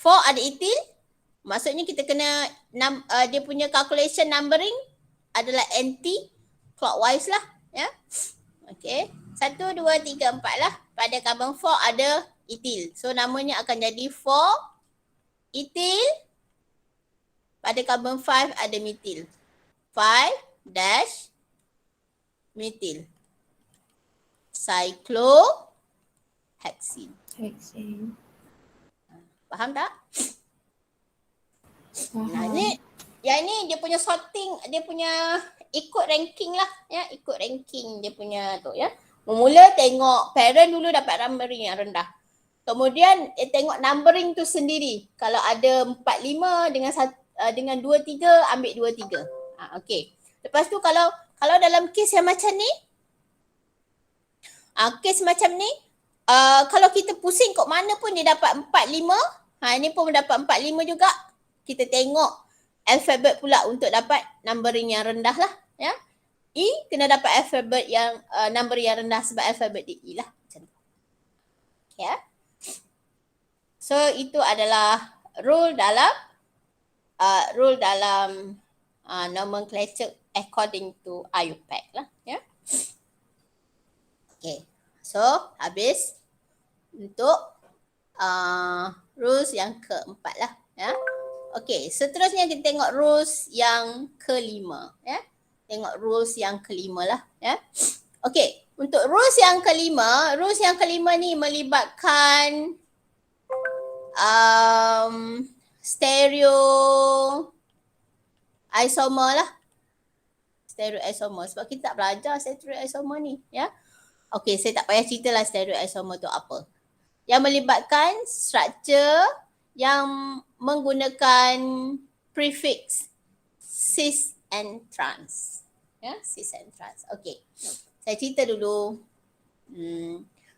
ada etil. Maksudnya kita kena dia punya calculation numbering adalah anti clockwise lah, ya. Okey. 1, 2, 3, 4 lah. Pada carbon 4 ada etil. So namanya akan jadi 4 etil. Pada carbon 5 ada metil. 5 dash metil. Cyclohexene. Faham tak? Yang ni dia punya sorting, dia punya ikut ranking lah, ya, ikut ranking dia punya tu, ya. Mula tengok parent dulu dapat numbering yang rendah. Kemudian tengok numbering tu sendiri. Kalau ada 4, 5 dengan 2, 3 ambil 2, 3. Okey. Lepas tu kalau dalam kes yang macam ni, kes macam ni, kalau kita pusing kok mana pun dia dapat 4, 5, ini pun dapat 4, 5 juga. Kita tengok alfabet pula untuk dapat numbering yang rendah lah, ya. E kena dapat alfabet yang number yang rendah sebab alfabet dia E lah. Macam tu. Ya. So itu adalah rule dalam nomenclature according to IUPAC lah, ya. Okay. So habis untuk rules yang keempat lah, ya. Okay, seterusnya kita tengok rules yang kelima, ya. Tengok rules yang kelima lah, ya. Okay, untuk rules yang kelima ni melibatkan stereoisomer lah. Stereoisomer, sebab kita tak belajar stereoisomer ni, ya. Okay, saya tak payah cerita lah stereoisomer tu apa. Yang melibatkan structure yang menggunakan prefix cis and trans. Ya, cis and trans. Okay. Saya cerita dulu.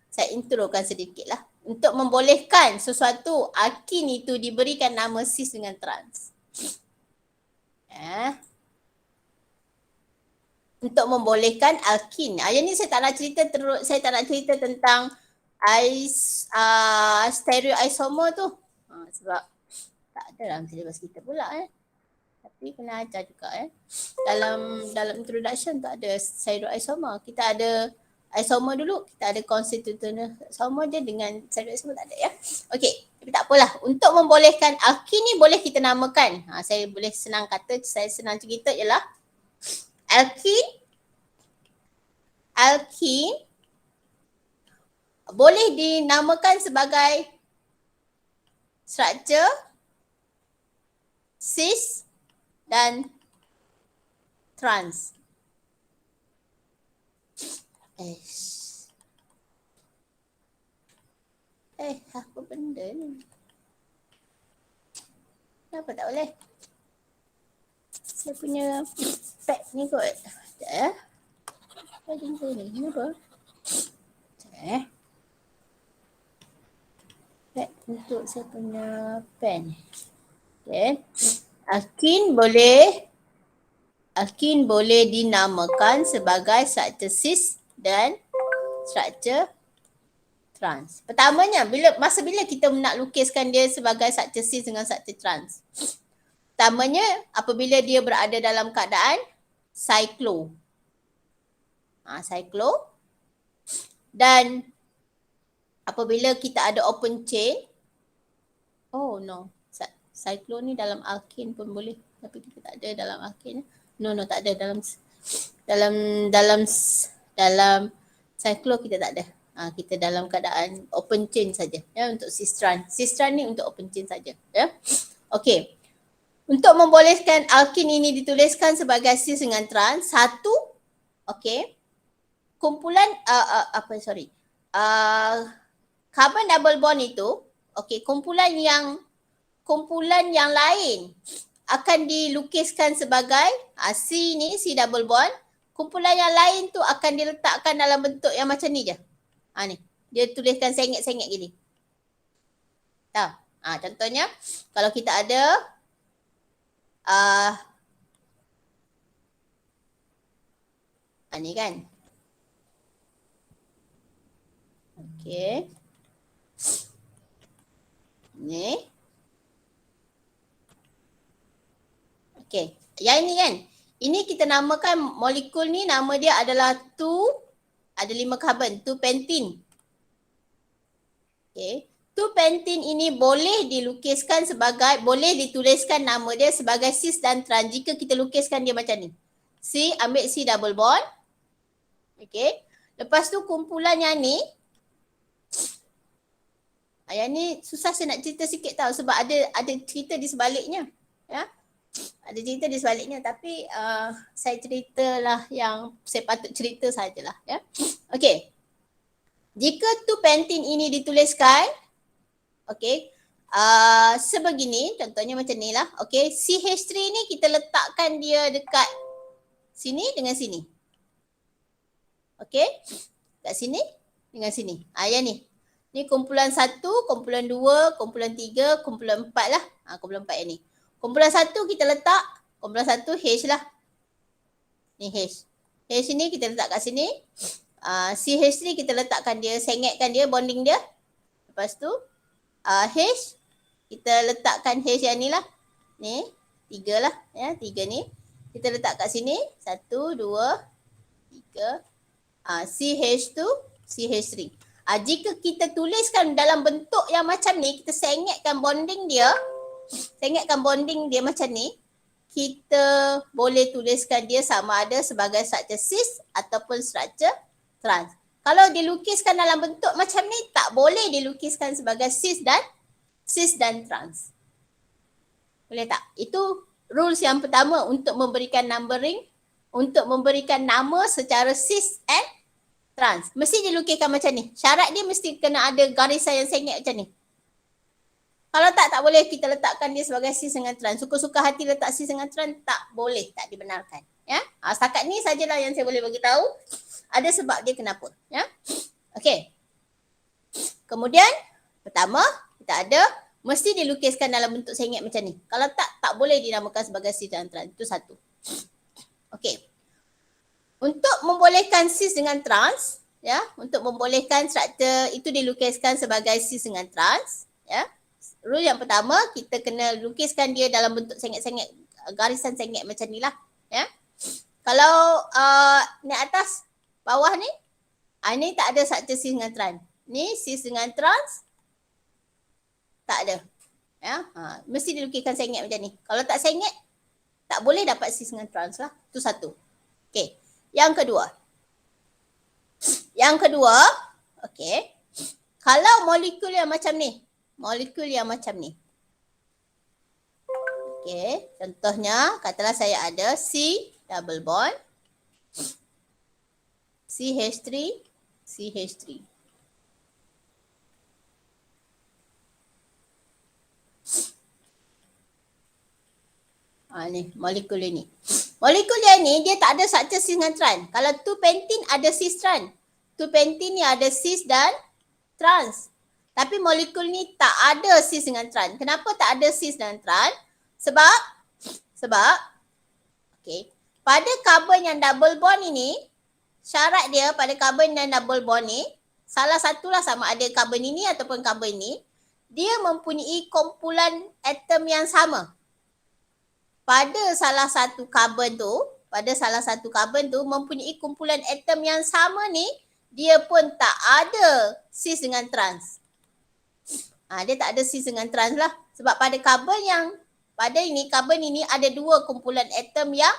Saya introkan sedikit lah. Untuk membolehkan sesuatu alkin itu diberikan nama cis dengan trans. untuk membolehkan alkin. Yang ni saya tak nak cerita saya tak nak cerita tentang stereoisomer tu. Sebab tak ada dalam syllabus kita pula Tapi kena ajar juga Dalam introduction tak ada stereoisomer. Kita ada isomer dulu, kita ada constitutional isomer je, dengan stereoisomer tak ada Okey, tapi tak apalah. Untuk membolehkan alkin ni boleh kita namakan. Saya boleh senang kata, saya senang cerita ialah alkin boleh dinamakan sebagai struktur cis dan trans. Apa benda ni? Kenapa tak boleh? Saya punya pad ni kot. Sekejap Apa jumpa ni? Kenapa? Sekejap Pad untuk saya punya pen. Okay. Alkin boleh dinamakan sebagai struktur cis dan struktur trans. Pertamanya, masa bila kita nak lukiskan dia sebagai struktur cis dengan struktur trans? Pertamanya, apabila dia berada dalam keadaan cyclo. Cyclo. Dan apabila kita ada open chain, cyclo ni dalam alkin pun boleh, tapi kita tak ada dalam alkin. Tak ada dalam cyclo kita tak ada. Kita dalam keadaan open chain saja untuk cis-trans. Cis-trans ni untuk open chain saja Okey. Untuk membolehkan alkin ini dituliskan sebagai cis dengan trans, kumpulan carbon double bond itu, kumpulan yang lain akan dilukiskan sebagai C ni, C double bond. Kumpulan yang lain tu akan diletakkan dalam bentuk yang macam ni je. Ni, dia tuliskan sengit-sengit gini. Tahu? Contohnya, kalau kita ada ni kan. Okey. Ni. Okey, yang ini kan. Ini kita namakan molekul ni, nama dia adalah ada 5 karbon, 2-pentin. Okey. 2-pentin ini boleh dituliskan nama dia sebagai cis dan trans jika kita lukiskan dia macam ni. Ambil C double bond. Okey. Lepas tu kumpulan yang ni, yang ni susah saya nak cerita sikit tau sebab ada cerita di sebaliknya. Ada cerita di sebaliknya, tapi saya ceritalah yang saya patut cerita sajalah Okey. Jika 2-pentin ini dituliskan sebegini, contohnya macam ni lah. CH3 ni kita letakkan dia dekat sini dengan sini. Kat sini dengan sini. Yang ni. Ni kumpulan 1, kumpulan 2, kumpulan 3, kumpulan 4 lah. Kumpulan 4 yang ni. Kumpulan 1 kita letak, kumpulan 1 H lah. Ni H. H ni kita letak kat sini. CH3 kita letakkan dia, sengitkan dia, bonding dia. Lepas tu H, kita letakkan H yang ni lah. Ni, 3 lah. 3 ni. Kita letak kat sini. 1, 2, 3. CH2, CH3. Jika kita tuliskan dalam bentuk yang macam ni, kita sengitkan bonding dia macam ni, kita boleh tuliskan dia sama ada sebagai struktur cis ataupun struktur trans. Kalau dilukiskan dalam bentuk macam ni, tak boleh dilukiskan sebagai cis dan trans. Boleh tak? Itu rules yang pertama untuk memberikan numbering, untuk memberikan nama secara cis and trans. Mesti dilukiskan macam ni. Syarat dia mesti kena ada garisan yang sengit macam ni. Kalau tak boleh kita letakkan dia sebagai cis dengan trans. Suka-suka hati letak cis dengan trans, tak boleh, tak dibenarkan. Setakat ni sajalah yang saya boleh bagi tahu. Ada sebab dia kenapa. Okey. Kemudian, pertama, kita ada mesti dilukiskan dalam bentuk sengit macam ni. Kalau tak boleh dinamakan sebagai cis dan trans. Itu satu. Okey. Untuk membolehkan cis dengan trans, ya, untuk membolehkan struktur itu dilukiskan sebagai cis dengan trans, ya. Rule yang pertama, kita kena lukiskan dia dalam bentuk sengit-sengit, garisan sengit macam ni lah, ya. Kalau ni atas, bawah ni, ni tak ada struktur cis dengan trans. Ni cis dengan trans, tak ada. Ya, mesti dilukiskan sengit macam ni. Kalau tak sengit, tak boleh dapat cis dengan trans lah. Itu satu. Okey. Yang kedua. Okey. Kalau molekul yang macam ni. Okey, contohnya katalah saya ada C double bond, CH3, CH3. Ni molekul ini. Molekul yang ni dia tak ada struktur cis dengan trans. Kalau 2-pentin ada cis trans. 2-pentin ni ada cis dan trans. Tapi molekul ni tak ada cis dengan trans. Kenapa tak ada cis dan trans? Sebab okey, pada karbon yang double bond ini, syarat dia pada karbon yang double bond ni, salah satulah sama ada karbon ini ataupun karbon ini, dia mempunyai kumpulan atom yang sama. Pada salah satu karbon tu mempunyai kumpulan atom yang sama ni, dia pun tak ada cis dengan trans. Dia tak ada cis dengan trans lah. Sebab pada karbon ini ada dua kumpulan atom yang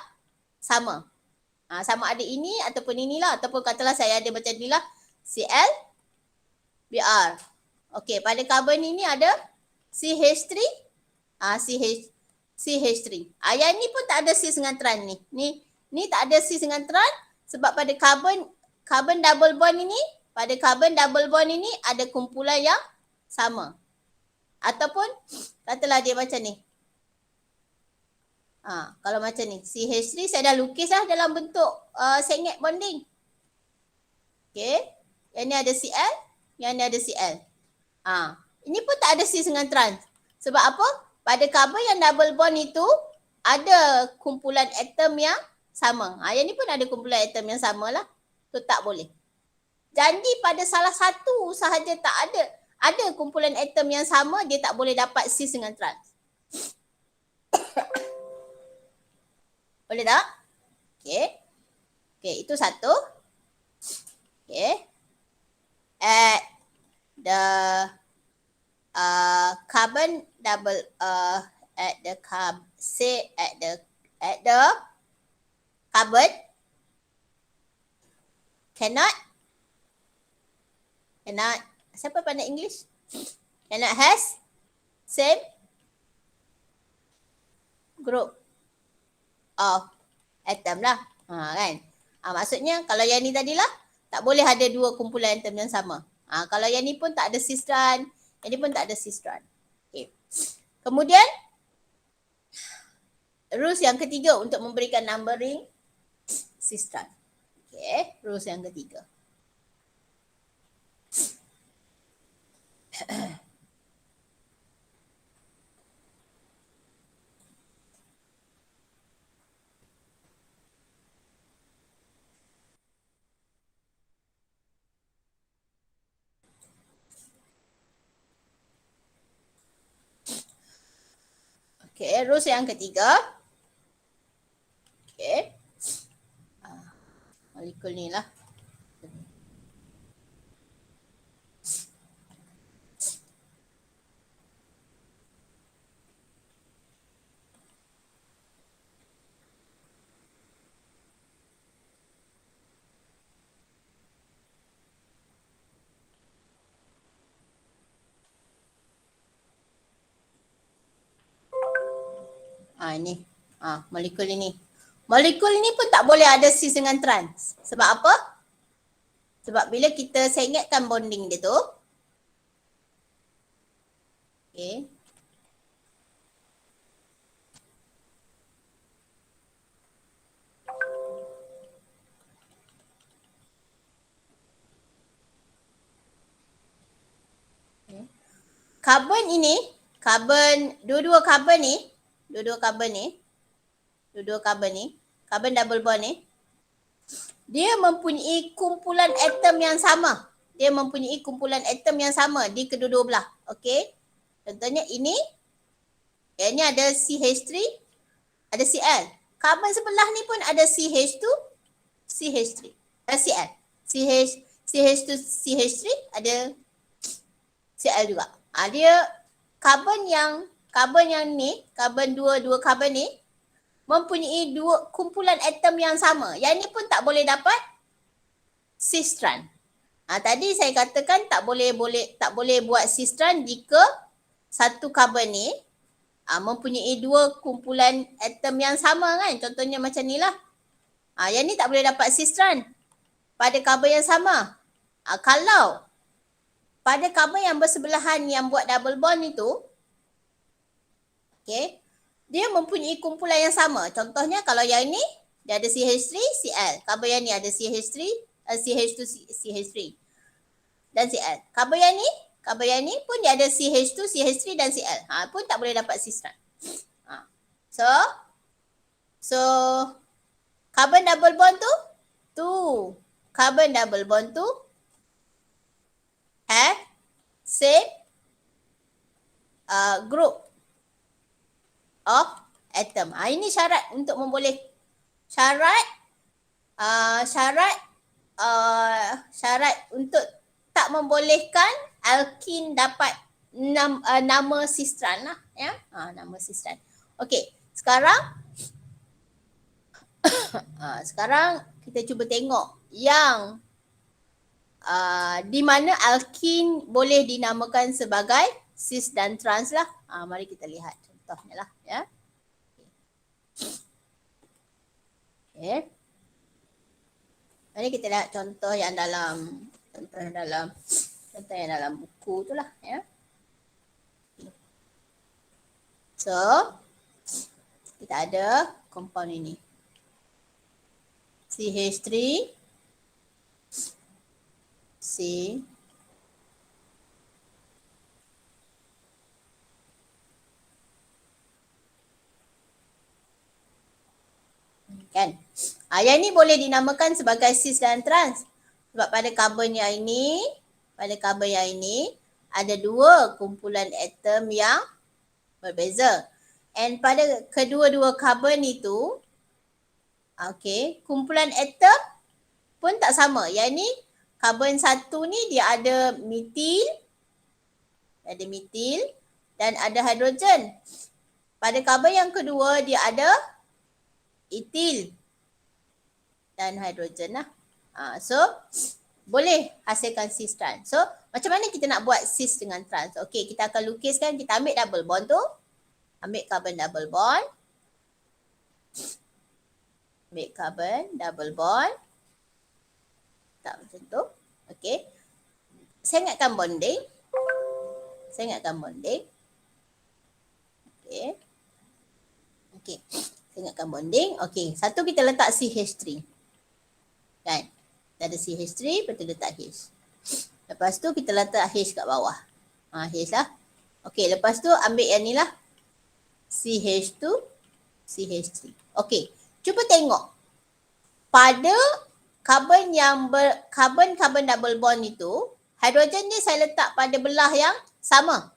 sama. Sama ada ini ataupun inilah, ataupun katalah saya ada macam ni lah, Cl, Br. Okey, pada karbon ini ada CH3, CH3. Yang ni pun tak ada cis dengan trans ni. Ni tak ada cis dengan trans sebab pada karbon double bond ini, ada kumpulan yang sama. Ataupun katalah dia macam ni. Kalau macam ni, CH3 saya dah lukis lah dalam bentuk sengit bonding. Okey. Yang ni ada Cl, yang ni ada Cl. Ini pun tak ada cis dengan trans. Sebab apa? Pada karbon yang double bond itu ada kumpulan atom yang sama. Yang ni pun ada kumpulan atom yang sama lah. So tak boleh. Jadi pada salah satu sahaja tak ada kumpulan atom yang sama, dia tak boleh dapat cis dengan trans. Boleh tak? Okey, itu satu. Okey. At the carbon double at the carbon cannot siapa pandai English? Cannot has same group of atom lah. Kan? Maksudnya kalau yang ni tadilah tak boleh ada dua kumpulan atom yang sama. Kalau yang ni pun tak ada cis trans, yang ni pun tak ada cis trans. Okay. Kemudian rules yang ketiga untuk memberikan numbering cis trans. Okay, rules yang ketiga. Okay, rules yang ketiga. Okay. Molekul ni lah. Ini. Molekul ini. Molekul ini pun tak boleh ada cis dengan trans. Sebab apa? Sebab bila kita sengitkan bonding dia tu. Okay. Karbon ini, dua-dua karbon ni, karbon double bond ni, dia mempunyai kumpulan atom yang sama. Dia mempunyai kumpulan atom yang sama di kedua-dua belah. Okey. Contohnya ini. Yang ni ada CH3, ada Cl. Karbon sebelah ni pun ada CH2, CH3. Cl. CH2, CH3 ada Cl juga. Dia karbon yang ni, karbon dua karbon ni mempunyai dua kumpulan atom yang sama. Yang ni pun tak boleh dapat cis strand. Tadi saya katakan tak boleh buat cis strand jika satu karbon ni mempunyai dua kumpulan atom yang sama kan. Contohnya macam ni lah. Yang ni tak boleh dapat cis strand pada karbon yang sama. Kalau pada karbon yang bersebelahan yang buat double bond itu, okay, dia mempunyai kumpulan yang sama. Contohnya kalau yang ni dia ada CH3, Cl. Karbon yang ni ada CH3, CH2, CH3 dan Cl. Karbon yang ni pun dia ada CH2, CH3 dan Cl. Pun tak boleh dapat cis strand. So carbon double bond tu carbon double bond tu have same group of atom. Ini syarat untuk memboleh syarat untuk tak membolehkan alkin dapat nama cis strand lah ya. Nama cis strand. Okey, sekarang sekarang kita cuba tengok yang di mana alkin boleh dinamakan sebagai cis dan trans lah. Mari kita lihat contohnya lah ya. Okay. Mari kita lihat contoh yang dalam buku tu lah ya. So kita ada compound ini. CH3 C kan. Yang ni boleh dinamakan sebagai cis dan trans. Sebab pada karbon yang ini ada dua kumpulan atom yang berbeza. And pada kedua-dua karbon itu, kumpulan atom pun tak sama. Yang ni karbon satu ni dia ada metil, dan ada hidrogen. Pada karbon yang kedua dia ada etil dan hidrogen lah. So boleh hasilkan cis trans. So macam mana kita nak buat cis dengan trans? Okey, kita akan lukiskan. Kita ambil double bond tu. Ambil carbon double bond. Tak macam tu. Okey. Saya ingatkan bonding. Okey. Saya ingatkan bonding. Okey, satu kita letak CH3. Kan? Kita ada CH3, lepas tu letak H. Lepas tu kita letak H kat bawah. H lah. Okey, lepas tu ambil yang ni lah. CH2, CH3. Okey, cuba tengok. Pada karbon karbon double bond itu, hidrogen ni saya letak pada belah yang sama.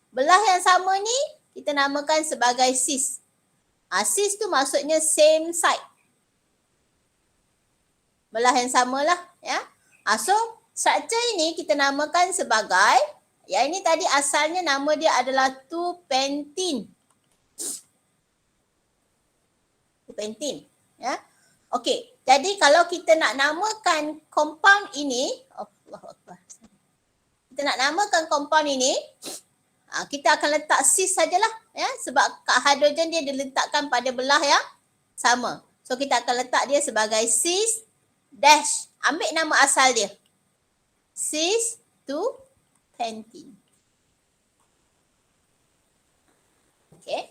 Belah yang sama ni kita namakan sebagai cis. Cis tu maksudnya same side. Belah yang samalah ya. So struktur ini kita namakan sebagai, yang ini tadi asalnya nama dia adalah 2-pentin. 2-pentin ya. Okey, jadi kalau kita nak namakan compound ini, kita nak namakan compound ini, kita akan letak cis sajalah ya, sebab hidrogen dia diletakkan pada belah yang sama. So kita akan letak dia sebagai cis dash. Ambil nama asal dia. Cis 2-pentin. Okey.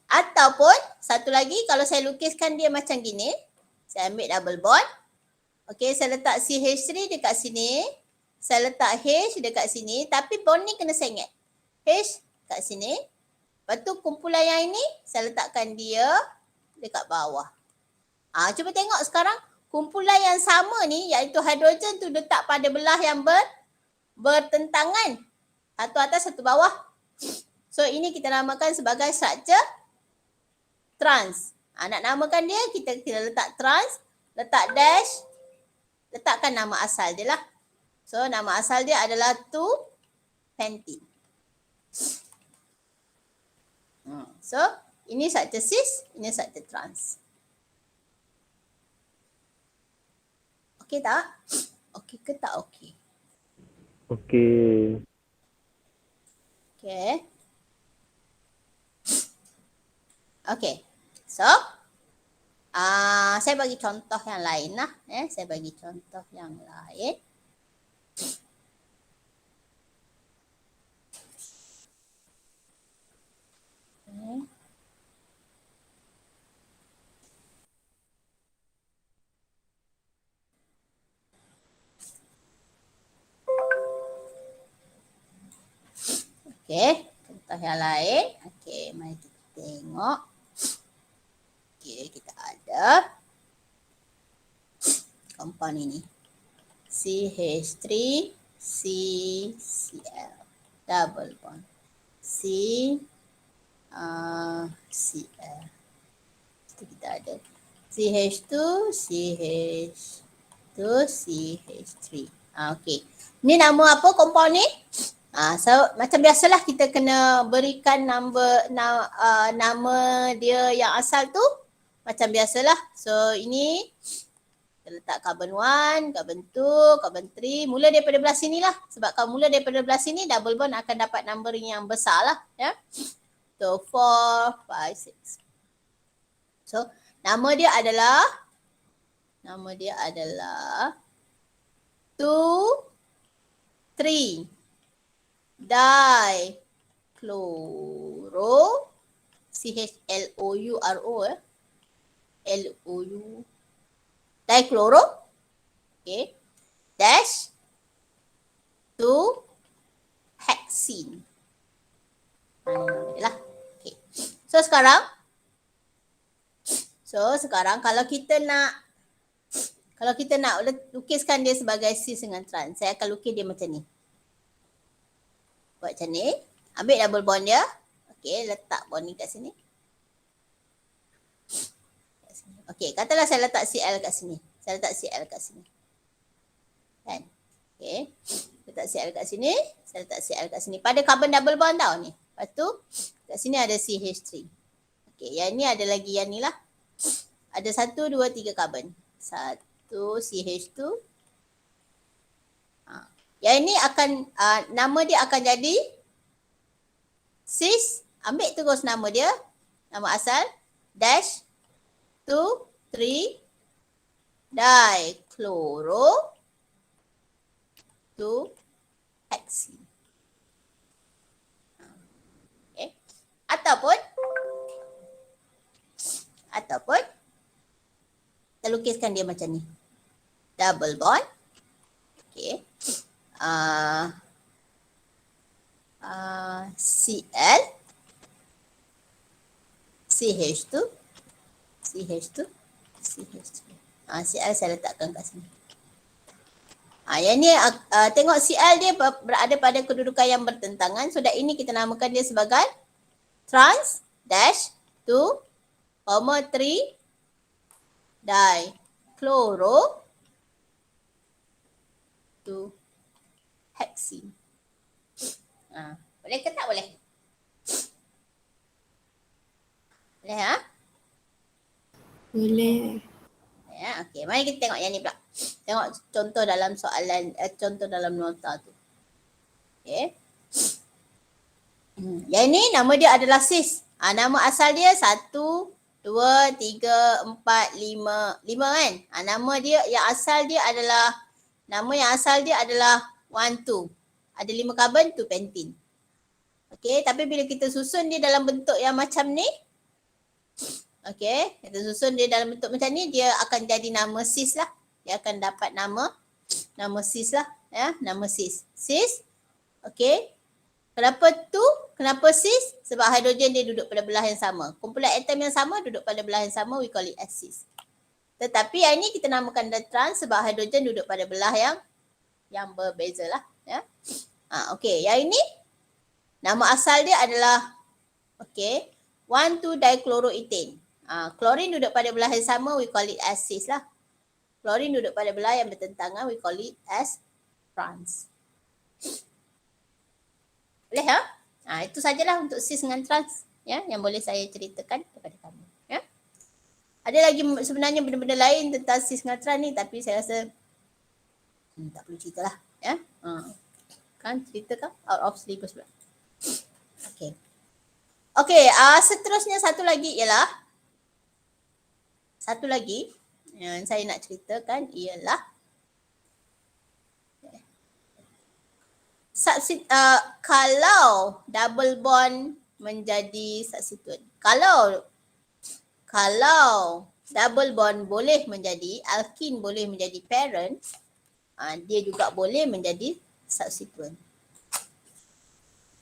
Ataupun satu lagi, kalau saya lukiskan dia macam gini, saya ambil double bond. Okey, saya letak CH3 dekat sini. Saya letak H dekat sini, tapi bond ni kena sengit. H kat sini. Lepas tu kumpulan yang ini saya letakkan dia dekat bawah. Cuba tengok sekarang kumpulan yang sama ni iaitu hidrogen tu letak pada belah yang bertentangan. Satu atas, satu bawah. So ini kita namakan sebagai struktur trans. Nak namakan dia, kita letak trans, letak dash, letakkan nama asal dia lah. So nama asal dia adalah 2-pentene. So ini struktur cis, ini struktur trans. Okey tak? Okey ke tak okey? Okey. Okay. Okay. So, saya bagi contoh yang lain lah. Saya bagi contoh yang lain. Okay. Okey, contoh yang lain. Okey, mari kita tengok. Okey, kita ada compound ini. CH3 CCl double bond. CCl. Kita ada CH2 CH2 CH3. Okey. Ni nama apa compound ni? So macam biasalah kita kena berikan nama dia yang asal tu macam biasalah. So ini kita letak carbon 1, carbon 2, carbon 3. Mula daripada belah sini lah. Sebab kalau mula daripada belah sini double bond akan dapat numbering yang besar lah. Ya. So 4, 5, 6. So nama dia adalah 2, 3. Dichloro CHLOURO LOU dichloro, okay, dash 2 hexene. Lah. Okay. So sekarang kalau kita nak lukiskan dia sebagai cis dengan trans, saya akan lukis dia macam ni. Buat macam ni. Ambil double bond dia. Okey, letak bond ni kat sini. Okey, katalah saya letak Cl kat sini. Saya letak Cl kat sini. Kan? Okey. Letak Cl kat sini. Saya letak Cl kat sini. Pada carbon double bond tau ni. Lepas tu, kat sini ada CH3. Okey, yang ni ada lagi yang ni lah. Ada 1, 2, 3 carbon. 1 CH2. Yang ini akan, nama dia akan jadi cis. Ambil terus nama dia, nama asal, dash 2, 3, dichloro 2 hexene. Okay. Ataupun kita lukiskan dia macam ni. Double bond. Okay. Cl CH2 CH3. Cl saya letakkan kat sini. Yang ni tengok Cl dia berada pada kedudukan yang bertentangan. So ini kita namakan dia sebagai trans dash 2, 3 dichloro 2 hexene. Boleh ke tak boleh? Boleh ha? Boleh. Ya, okey. Mari kita tengok yang ni pula. Tengok contoh dalam soalan, contoh dalam nota tu. Okey. Yang ni nama dia adalah cis. Nama asal dia 1, 2, 3, 4, 5. 5 kan? Nama dia yang asal dia adalah, nama yang asal dia adalah 1, 2. Ada 5 carbon, 2 pentene. Okey, tapi bila kita susun dia dalam bentuk yang macam ni, okey, kita susun dia dalam bentuk macam ni, dia akan jadi nama cis lah. Dia akan dapat nama cis lah. Ya, nama cis. Cis, okey. Kenapa tu? Kenapa cis? Sebab hidrogen dia duduk pada belah yang sama. Kumpulan atom yang sama duduk pada belah yang sama, we call it as cis. Tetapi yang ini kita namakan dia trans sebab hidrogen duduk pada belah yang berbeza lah. Ya. Okey, yang ini nama asal dia adalah 1,2-dichloroethane. Klorin duduk pada belah yang sama, we call it as cis lah. Klorin duduk pada belah yang bertentangan, we call it as trans. Boleh ya? Itu sajalah untuk cis dengan trans ya yang boleh saya ceritakan kepada kamu. Ya. Ada lagi sebenarnya benda-benda lain tentang cis dengan trans ni tapi saya rasa tak perlu ceritalah ya. Kan ceritakan out of syllabus pula. Okey, seterusnya satu lagi yang saya nak ceritakan ialah kalau double bond menjadi substituent. Kalau double bond boleh menjadi, alkene boleh menjadi parent, dia juga boleh menjadi substituent.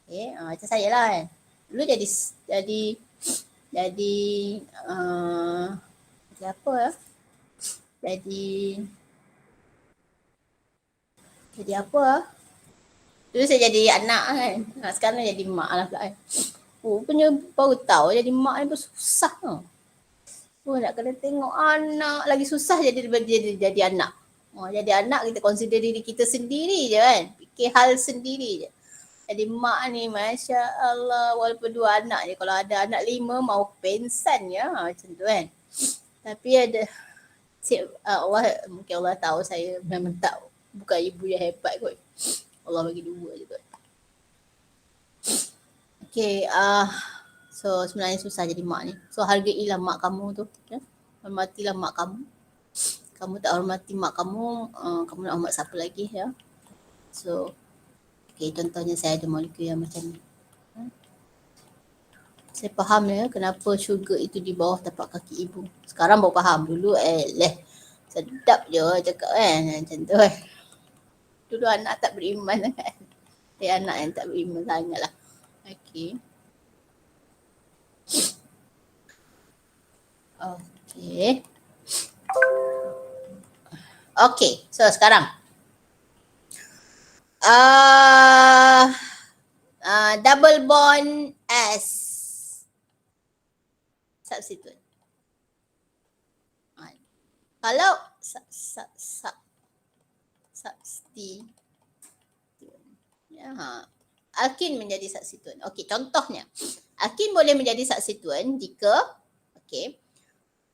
Macam saya lah kan. Dulu jadi apa ya? Jadi apa? Dulu saya jadi anak kan. Sekarang jadi mak lah pula kan. Punya baru tahu jadi mak ni pun susah tau. Nak kena tengok anak lagi susah jadi anak. Jadi anak kita consider diri kita sendiri je kan. Fikir hal sendiri je. Jadi mak ni Masya Allah walaupun 2 anak je. Kalau ada anak 5 mau pensan ya macam tu kan. Tapi ada mungkin Allah tahu saya memang tak bukan ibu yang hebat kot. Allah bagi 2 je kot. Okay, so sebenarnya susah jadi mak ni. So hargailah mak kamu tu. Ya? Hormatilah mak kamu. Kamu tak hormati mak kamu, kamu nak hormat siapa lagi ya. So, contohnya saya ada molekul yang macam ni. Saya faham ya kenapa syurga itu di bawah tapak kaki ibu. Sekarang baru faham. Dulu sedap je cakap kan macam tu kan. Dulu anak tak beriman kan. Anak yang tak beriman sangat lah. Okay, so sekarang double bond as substituent. Kalau substituent alkene menjadi substituent. Okey, contohnya alkene boleh menjadi substituent jika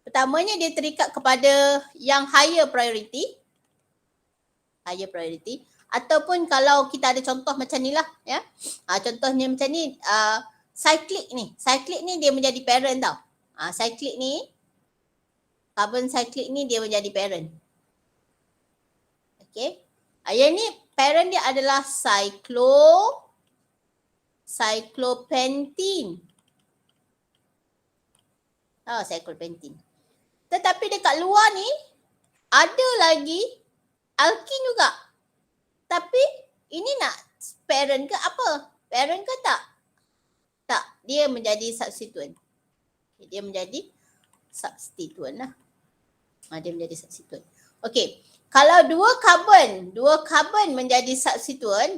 pertamanya dia terikat kepada yang higher priority ataupun kalau kita ada contoh macam ni lah ya. Contohnya macam ni cyclic ni dia menjadi parent tau. Cyclic ni carbon cyclic ni dia menjadi parent. Yang ni parent dia adalah cyclopentene. Cyclopentene. Tetapi dekat luar ni ada lagi alkene juga. Tapi ini nak parent ke apa? Parent ke tak? Tak. Dia menjadi substituent. Dia menjadi substituent lah. Dia menjadi substituent. Okey. Kalau dua karbon menjadi substituent,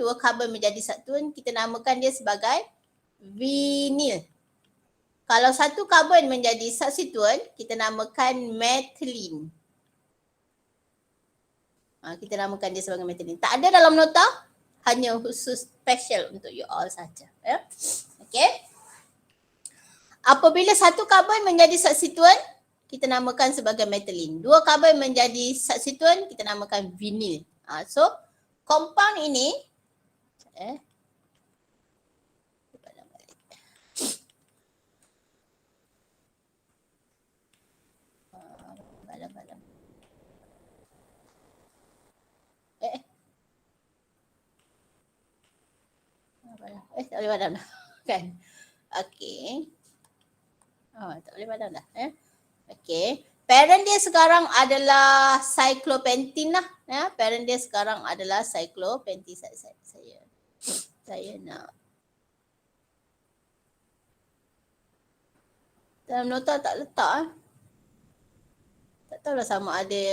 kita namakan dia sebagai vinyl. Kalau satu karbon menjadi substituent, kita namakan methylene. Kita namakan dia sebagai methylene. Tak ada dalam nota, hanya khusus special untuk you all saja. Ya? Okay. Apabila satu karbon menjadi substituent, kita namakan sebagai methylene. 2 karbon menjadi substituent, kita namakan vinyl. So, compound ini, tak boleh padam dah. Kan? Okey. Tak boleh padam dah. Okey. Parent dia sekarang adalah cyclopentene lah. Ya, parent dia sekarang adalah cyclopentene. Saya nak dalam nota tak letak. Tak Tak tahulah sama ada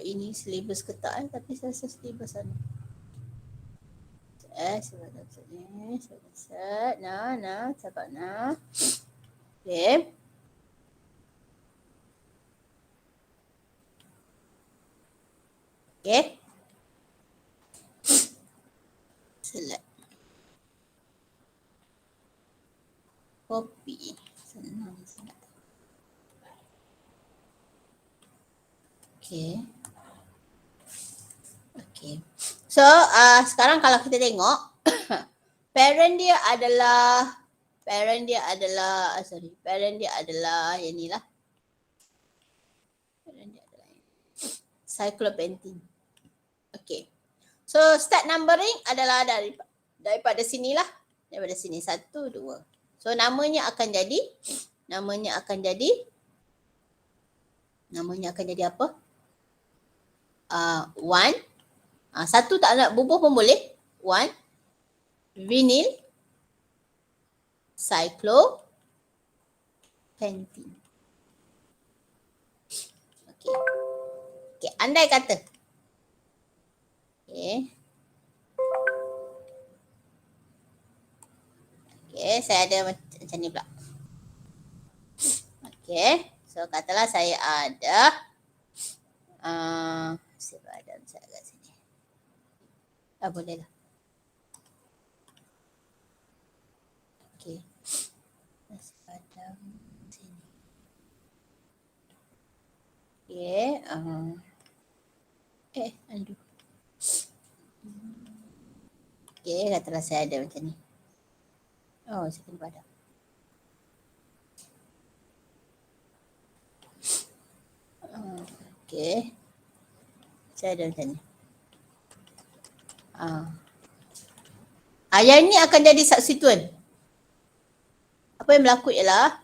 ini syllabus ke tak tapi saya rasa syllabus sana. Cakap nah. Okay. Okay. Select. Copy. Senang sangat. Okay. Okay. So, sekarang kalau kita tengok, parent dia adalah yang ni lah. Parent dia adalah cyclopentin. Okay. So, start numbering adalah daripada sinilah. Daripada sini. 1, 2. So, namanya akan jadi apa? 1. Satu tak nak bubuh pun boleh. 1. Vinyl. Cyclopentin. Okay. Okay, andai kata. Okay. Okay, saya ada macam ni pula. Okay, so katalah saya ada sebadam saya kat sini. Boleh lah. Okay. Sebadam sini. Okay. Aduh. Okay, katalah saya ada macam ni. Oh, saya kena padam. Okay. Saya ada macam ni. Yang ni akan jadi substituent. Apa yang berlaku ialah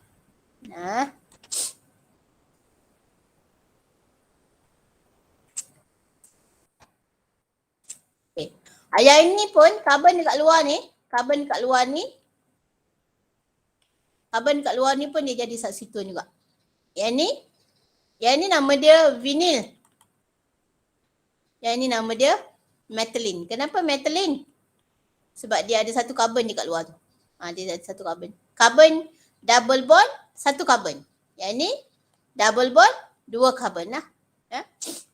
okay. Yang ini pun carbon dekat luar ni, carbon dekat luar ni pun dia jadi substituent juga. Yang ni nama dia vinyl. Yang ni nama dia methylene. Kenapa methylene? Sebab dia ada satu carbon dekat luar tu. Dia ada satu carbon. Carbon double bond, satu carbon. Yang ni double bond, 2 carbon lah.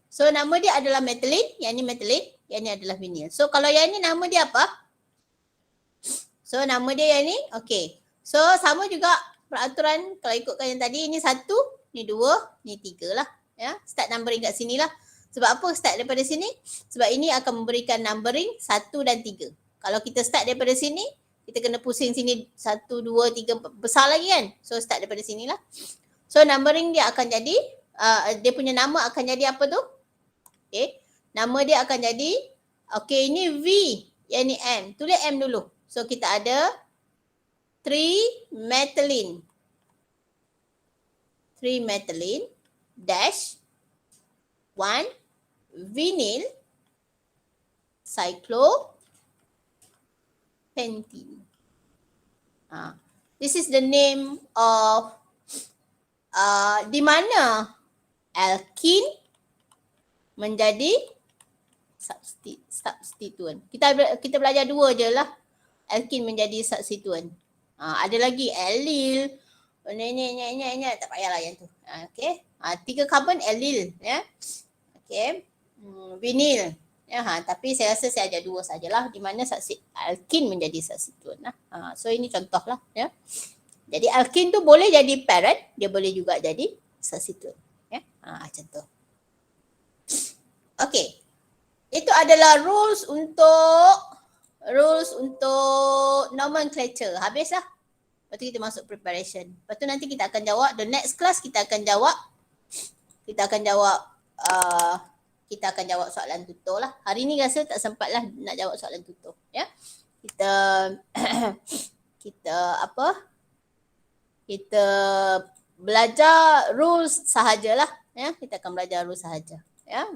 So nama dia adalah methylene, yang ni methylene, yang ni adalah vinyl. So kalau yang ni nama dia apa? So nama dia yang ni, okay. So sama juga peraturan kalau ikutkan yang tadi, ini 1, ni 2, ni 3 lah. Ya, start numbering kat sini lah. Sebab apa start daripada sini? Sebab ini akan memberikan numbering 1 dan 3. Kalau kita start daripada sini, kita kena pusing sini 1, 2, 3, 4, besar lagi kan? So start daripada sini lah. So numbering dia akan jadi, dia punya nama akan jadi apa tu? Okay, nama dia akan jadi, okay ini V, yang ni M. Tulis M dulu. So kita ada 3-methylene. 3-methylene dash 1-vinyl cyclopentin. This is the name of di mana alkene menjadi substituent. Kita belajar 2 je lah. Alkene menjadi substituent. Ada lagi allyl. Tak payahlah yang tu. Okay. 3 carbon allyl. Ya. Okay. Vinyl. Ya, tapi saya rasa saya ajar 2 sajalah di mana alkene menjadi substituent lah. So ini contoh lah. Ya. Jadi alkene tu boleh jadi parent, dia boleh juga jadi substituent. Ya. Macam tu. Okay. Itu adalah rules untuk nomenclature. Habislah. Lepas tu kita masuk preparation. Lepas tu nanti kita akan jawab, the next class kita akan jawab soalan tutur lah. Hari ni rasa tak sempat lah nak jawab soalan tutur. Ya. Kita belajar rules sahajalah. Ya. Kita akan belajar rules sahaja. Ya.